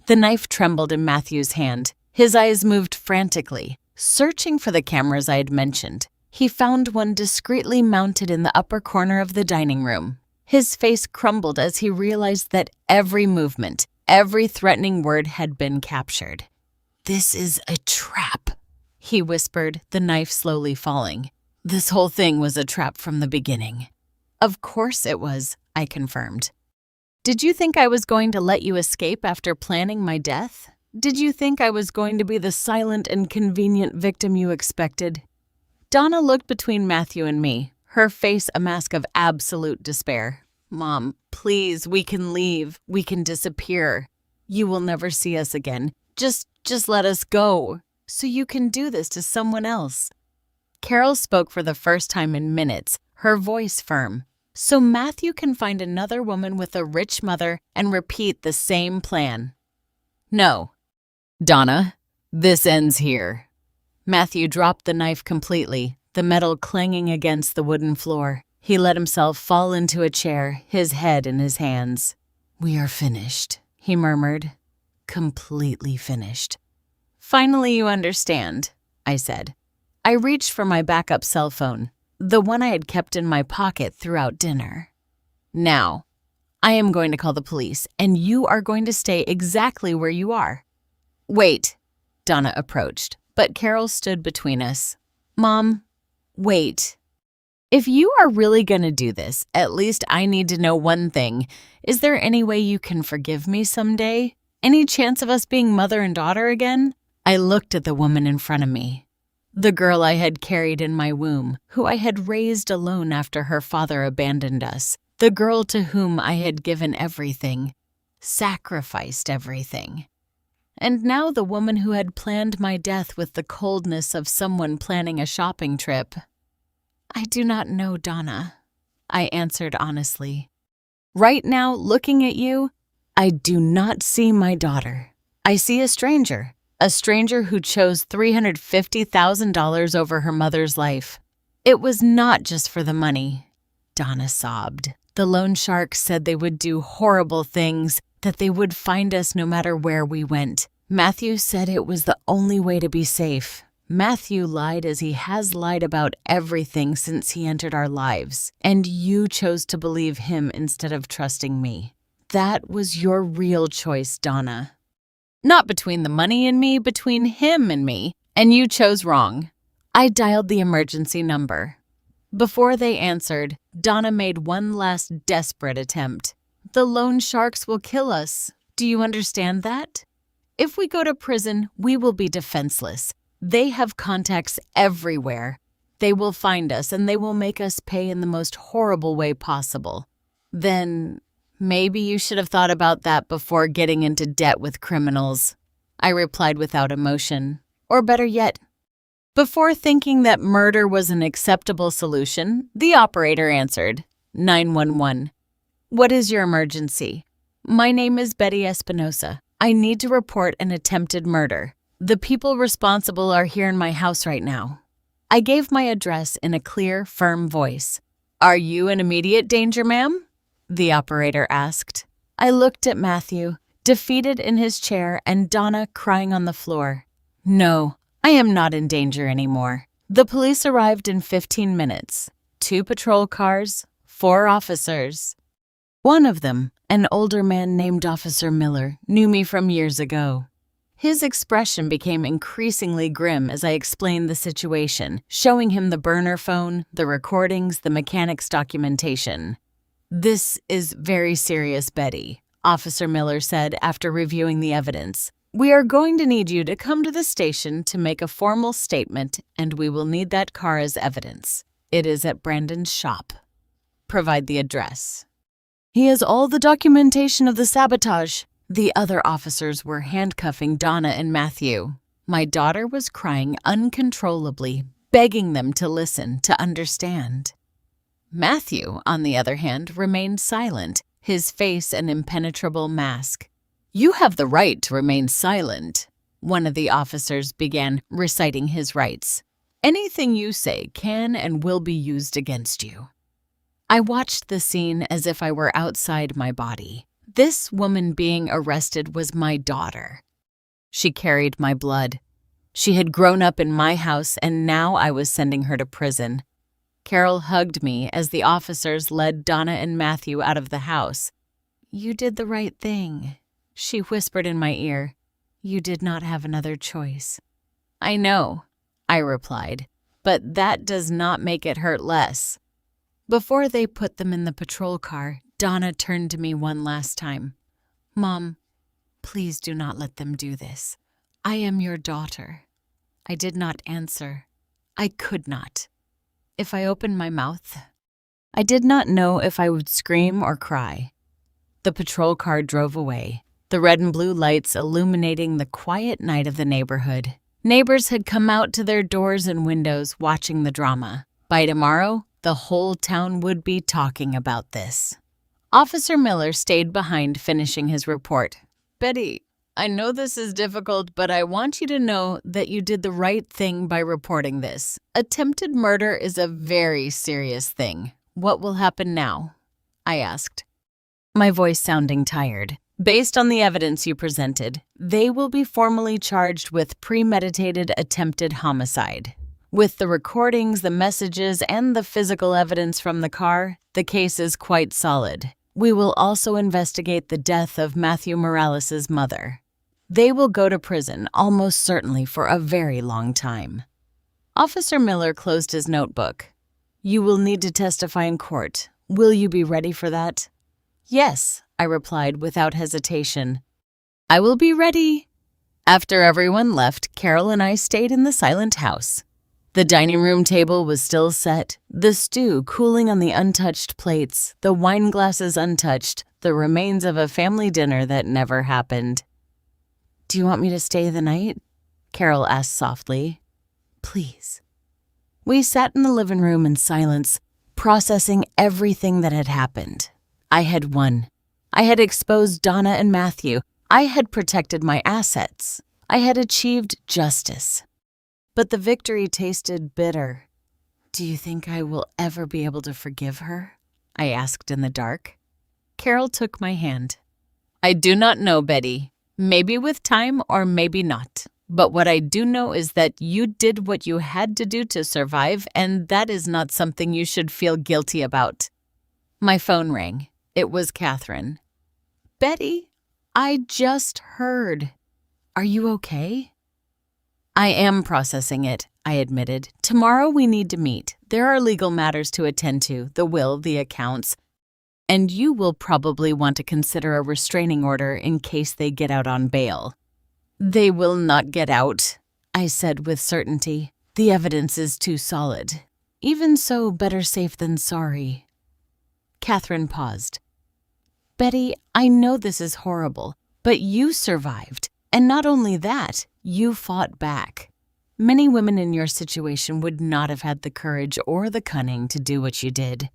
The knife trembled in Matthew's hand. His eyes moved frantically, searching for the cameras I had mentioned. He found one discreetly mounted in the upper corner of the dining room. His face crumbled as he realized that every movement, every threatening word had been captured. This is a trap, he whispered, the knife slowly falling. This whole thing was a trap from the beginning. Of course it was, I confirmed. Did you think I was going to let you escape after planning my death? Did you think I was going to be the silent and convenient victim you expected? Donna looked between Matthew and me, her face a mask of absolute despair. Mom, please, we can leave. We can disappear. You will never see us again. Just let us go, so you can do this to someone else. Carol spoke for the first time in minutes, her voice firm. So Matthew can find another woman with a rich mother and repeat the same plan. No. Donna, this ends here. Matthew dropped the knife completely, the metal clanging against the wooden floor. He let himself fall into a chair, his head in his hands. We are finished, he murmured. Completely finished. Finally you understand, I said. I reached for my backup cell phone, the one I had kept in my pocket throughout dinner. Now, I am going to call the police, and you are going to stay exactly where you are. Wait, Donna approached, but Carol stood between us. Mom, wait. If you are really going to do this, at least I need to know one thing. Is there any way you can forgive me someday? Any chance of us being mother and daughter again? I looked at the woman in front of me. The girl I had carried in my womb, who I had raised alone after her father abandoned us. The girl to whom I had given everything, sacrificed everything. And now the woman who had planned my death with the coldness of someone planning a shopping trip. I do not know, Donna, I answered honestly. Right now, looking at you, I do not see my daughter. I see a stranger who chose $350,000 over her mother's life. It was not just for the money, Donna sobbed. The loan sharks said they would do horrible things, that they would find us no matter where we went. Matthew said it was the only way to be safe. Matthew lied as he has lied about everything since he entered our lives, and you chose to believe him instead of trusting me. That was your real choice, Donna. Not between the money and me, between him and me, and you chose wrong. I dialed the emergency number. Before they answered, Donna made one last desperate attempt. The loan sharks will kill us. Do you understand that? If we go to prison, we will be defenseless. They have contacts everywhere. They will find us and they will make us pay in the most horrible way possible. Then maybe you should have thought about that before getting into debt with criminals, I replied without emotion. Or better yet, before thinking that murder was an acceptable solution, the operator answered, 911. What is your emergency? My name is Betty Espinosa. I need to report an attempted murder. The people responsible are here in my house right now. I gave my address in a clear, firm voice. Are you in immediate danger, ma'am? The operator asked. I looked at Matthew, defeated in his chair, and Donna crying on the floor. No, I am not in danger anymore. The police arrived in 15 minutes. 2 patrol cars, 4 officers. One of them, an older man named Officer Miller, knew me from years ago. His expression became increasingly grim as I explained the situation, showing him the burner phone, the recordings, the mechanic's documentation. This is very serious, Betty, Officer Miller said after reviewing the evidence. We are going to need you to come to the station to make a formal statement, and we will need that car as evidence. It is at Brandon's shop. Provide the address. He has all the documentation of the sabotage. The other officers were handcuffing Donna and Matthew. My daughter was crying uncontrollably, begging them to listen, to understand. Matthew, on the other hand, remained silent, his face an impenetrable mask. You have the right to remain silent. One of the officers began reciting his rights. Anything you say can and will be used against you. I watched the scene as if I were outside my body. This woman being arrested was my daughter. She carried my blood. She had grown up in my house, and now I was sending her to prison. Carol hugged me as the officers led Donna and Matthew out of the house. You did the right thing, she whispered in my ear. You did not have another choice. I know, I replied, but that does not make it hurt less. Before they put them in the patrol car, Donna turned to me one last time. Mom, please do not let them do this. I am your daughter. I did not answer. I could not. If I opened my mouth, I did not know if I would scream or cry. The patrol car drove away, the red and blue lights illuminating the quiet night of the neighborhood. Neighbors had come out to their doors and windows watching the drama. By tomorrow, the whole town would be talking about this. Officer Miller stayed behind finishing his report. Betty, I know this is difficult, but I want you to know that you did the right thing by reporting this. Attempted murder is a very serious thing. What will happen now? I asked, my voice sounding tired. Based on the evidence you presented, they will be formally charged with premeditated attempted homicide. With the recordings, the messages, and the physical evidence from the car, the case is quite solid. We will also investigate the death of Matthew Morales' mother. They will go to prison almost certainly for a very long time. Officer Miller closed his notebook. You will need to testify in court. Will you be ready for that? Yes, I replied without hesitation. I will be ready. After everyone left, Carol and I stayed in the silent house. The dining room table was still set, the stew cooling on the untouched plates, the wine glasses untouched, the remains of a family dinner that never happened. Do you want me to stay the night? Carol asked softly. Please. We sat in the living room in silence, processing everything that had happened. I had won. I had exposed Donna and Matthew. I had protected my assets. I had achieved justice. But the victory tasted bitter. Do you think I will ever be able to forgive her? I asked in the dark. Carol took my hand. I do not know, Betty. Maybe with time or maybe not. But what I do know is that you did what you had to do to survive, and that is not something you should feel guilty about. My phone rang. It was Catherine. Betty, I just heard. Are you okay? I am processing it, I admitted. Tomorrow we need to meet. There are legal matters to attend to, the will, the accounts, and you will probably want to consider a restraining order in case they get out on bail. They will not get out, I said with certainty. The evidence is too solid. Even so, better safe than sorry. Catherine paused. Betty, I know this is horrible, but you survived. And not only that, you fought back. Many women in your situation would not have had the courage or the cunning to do what you did.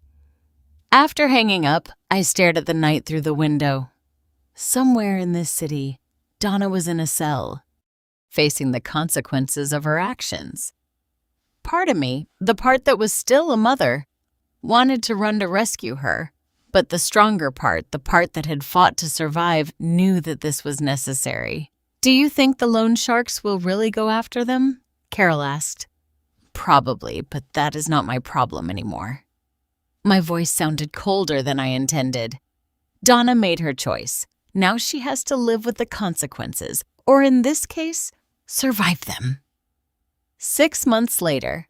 After hanging up, I stared at the night through the window. Somewhere in this city, Donna was in a cell, facing the consequences of her actions. Part of me, the part that was still a mother, wanted to run to rescue her, but the stronger part, the part that had fought to survive, knew that this was necessary. Do you think the loan sharks will really go after them? Carol asked. Probably, but that is not my problem anymore. My voice sounded colder than I intended. Donna made her choice. Now she has to live with the consequences, or in this case, survive them. 6 months later,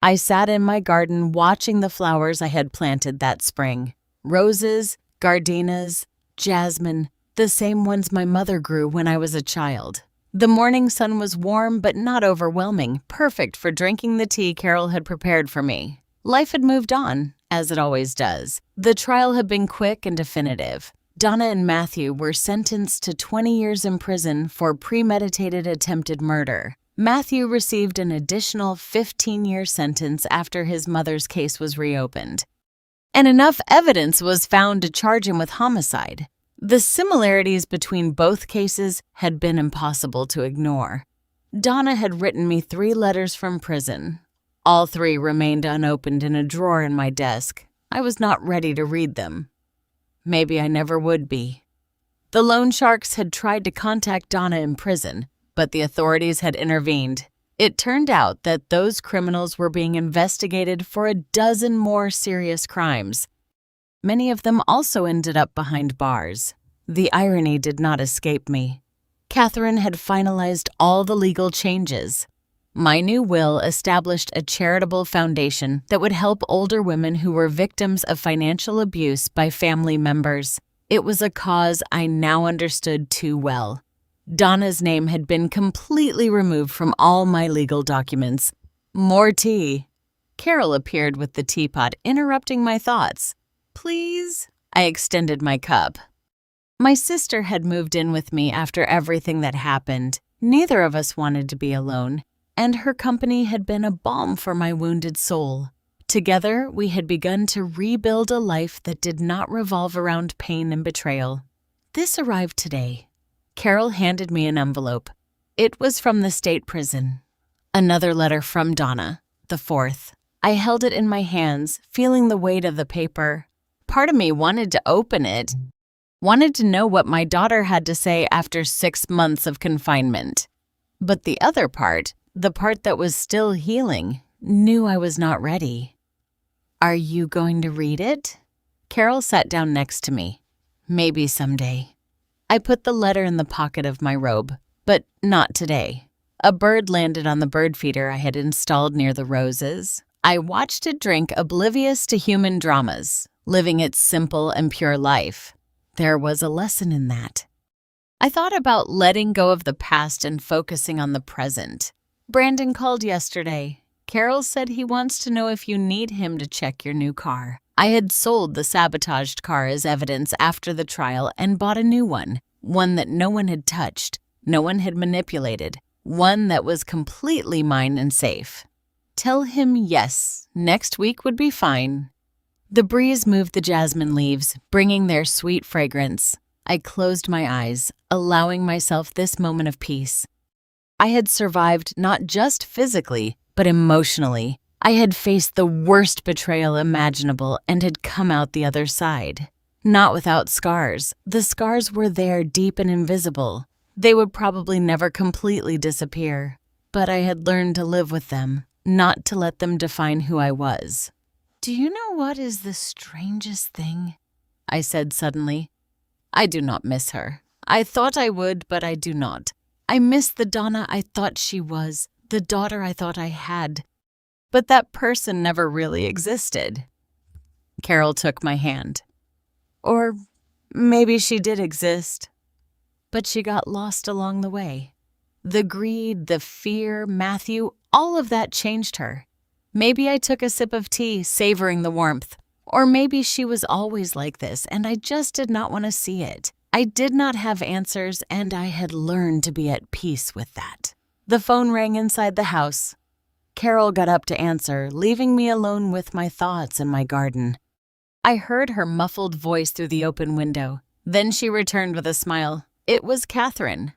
I sat in my garden watching the flowers I had planted that spring. Roses, gardenias, jasmine, the same ones my mother grew when I was a child. The morning sun was warm but not overwhelming, perfect for drinking the tea Carol had prepared for me. Life had moved on, as it always does. The trial had been quick and definitive. Donna and Matthew were sentenced to 20 years in prison for premeditated attempted murder. Matthew received an additional 15-year sentence after his mother's case was reopened. And enough evidence was found to charge him with homicide. The similarities between both cases had been impossible to ignore. Donna had written me 3 letters from prison. All 3 remained unopened in a drawer in my desk. I was not ready to read them. Maybe I never would be. The loan sharks had tried to contact Donna in prison, but the authorities had intervened. It turned out that those criminals were being investigated for a dozen more serious crimes. Many of them also ended up behind bars. The irony did not escape me. Catherine had finalized all the legal changes. My new will established a charitable foundation that would help older women who were victims of financial abuse by family members. It was a cause I now understood too well. Donna's name had been completely removed from all my legal documents. More tea. Carol appeared with the teapot, interrupting my thoughts. Please? I extended my cup. My sister had moved in with me after everything that happened. Neither of us wanted to be alone, and her company had been a balm for my wounded soul. Together, we had begun to rebuild a life that did not revolve around pain and betrayal. This arrived today. Carol handed me an envelope. It was from the state prison. Another letter from Donna, the 4th. I held it in my hands, feeling the weight of the paper. Part of me wanted to open it, wanted to know what my daughter had to say after 6 months of confinement. But the other part, the part that was still healing, knew I was not ready. Are you going to read it? Carol sat down next to me. Maybe someday. I put the letter in the pocket of my robe, but not today. A bird landed on the bird feeder I had installed near the roses. I watched it drink, oblivious to human dramas, living its simple and pure life. There was a lesson in that. I thought about letting go of the past and focusing on the present. Brandon called yesterday. Carol said he wants to know if you need him to check your new car. I had sold the sabotaged car as evidence after the trial and bought a new one that no one had touched, no one had manipulated, one that was completely mine and safe. Tell him yes, next week would be fine. The breeze moved the jasmine leaves, bringing their sweet fragrance. I closed my eyes, allowing myself this moment of peace. I had survived not just physically, but emotionally. I had faced the worst betrayal imaginable and had come out the other side. Not without scars. The scars were there, deep and invisible. They would probably never completely disappear. But I had learned to live with them, not to let them define who I was. Do you know what is the strangest thing? I said suddenly. I do not miss her. I thought I would, but I do not. I miss the Donna I thought she was, the daughter I thought I had. But that person never really existed. Carol took my hand. Or maybe she did exist, but she got lost along the way. The greed, the fear, Matthew, All of that changed her. Maybe I took a sip of tea, savoring the warmth. Or maybe she was always like this, and I just did not want to see it. I did not have answers, and I had learned to be at peace with that. The phone rang inside the house. Carol got up to answer, leaving me alone with my thoughts and my garden. I heard her muffled voice through the open window. Then she returned with a smile. It was Catherine.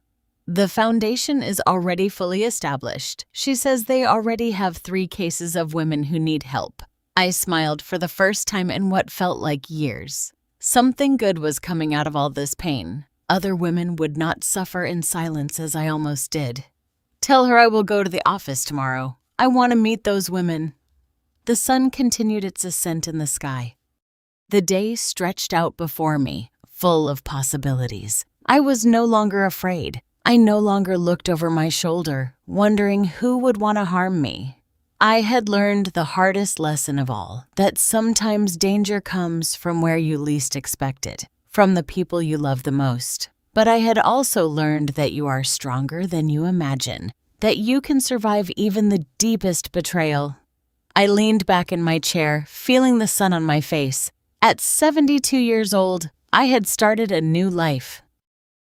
The foundation is already fully established. She says they already have 3 cases of women who need help. I smiled for the first time in what felt like years. Something good was coming out of all this pain. Other women would not suffer in silence as I almost did. Tell her I will go to the office tomorrow. I want to meet those women. The sun continued its ascent in the sky. The day stretched out before me, full of possibilities. I was no longer afraid. I no longer looked over my shoulder, wondering who would want to harm me. I had learned the hardest lesson of all, that sometimes danger comes from where you least expect it, from the people you love the most. But I had also learned that you are stronger than you imagine, that you can survive even the deepest betrayal. I leaned back in my chair, feeling the sun on my face. At 72 years old, I had started a new life.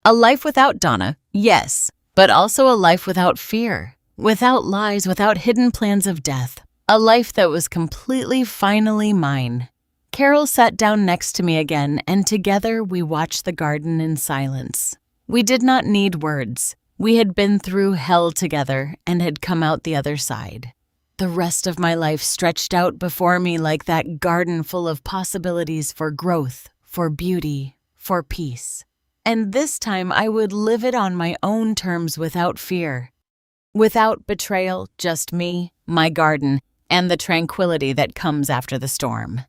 A life without Donna, yes, but also a life without fear, without lies, without hidden plans of death. A life that was completely, finally mine. Carol sat down next to me again, and together we watched the garden in silence. We did not need words. We had been through hell together and had come out the other side. The rest of my life stretched out before me like that garden full of possibilities for growth, for beauty, for peace. And this time I would live it on my own terms without fear. Without betrayal, just me, my garden, and the tranquility that comes after the storm.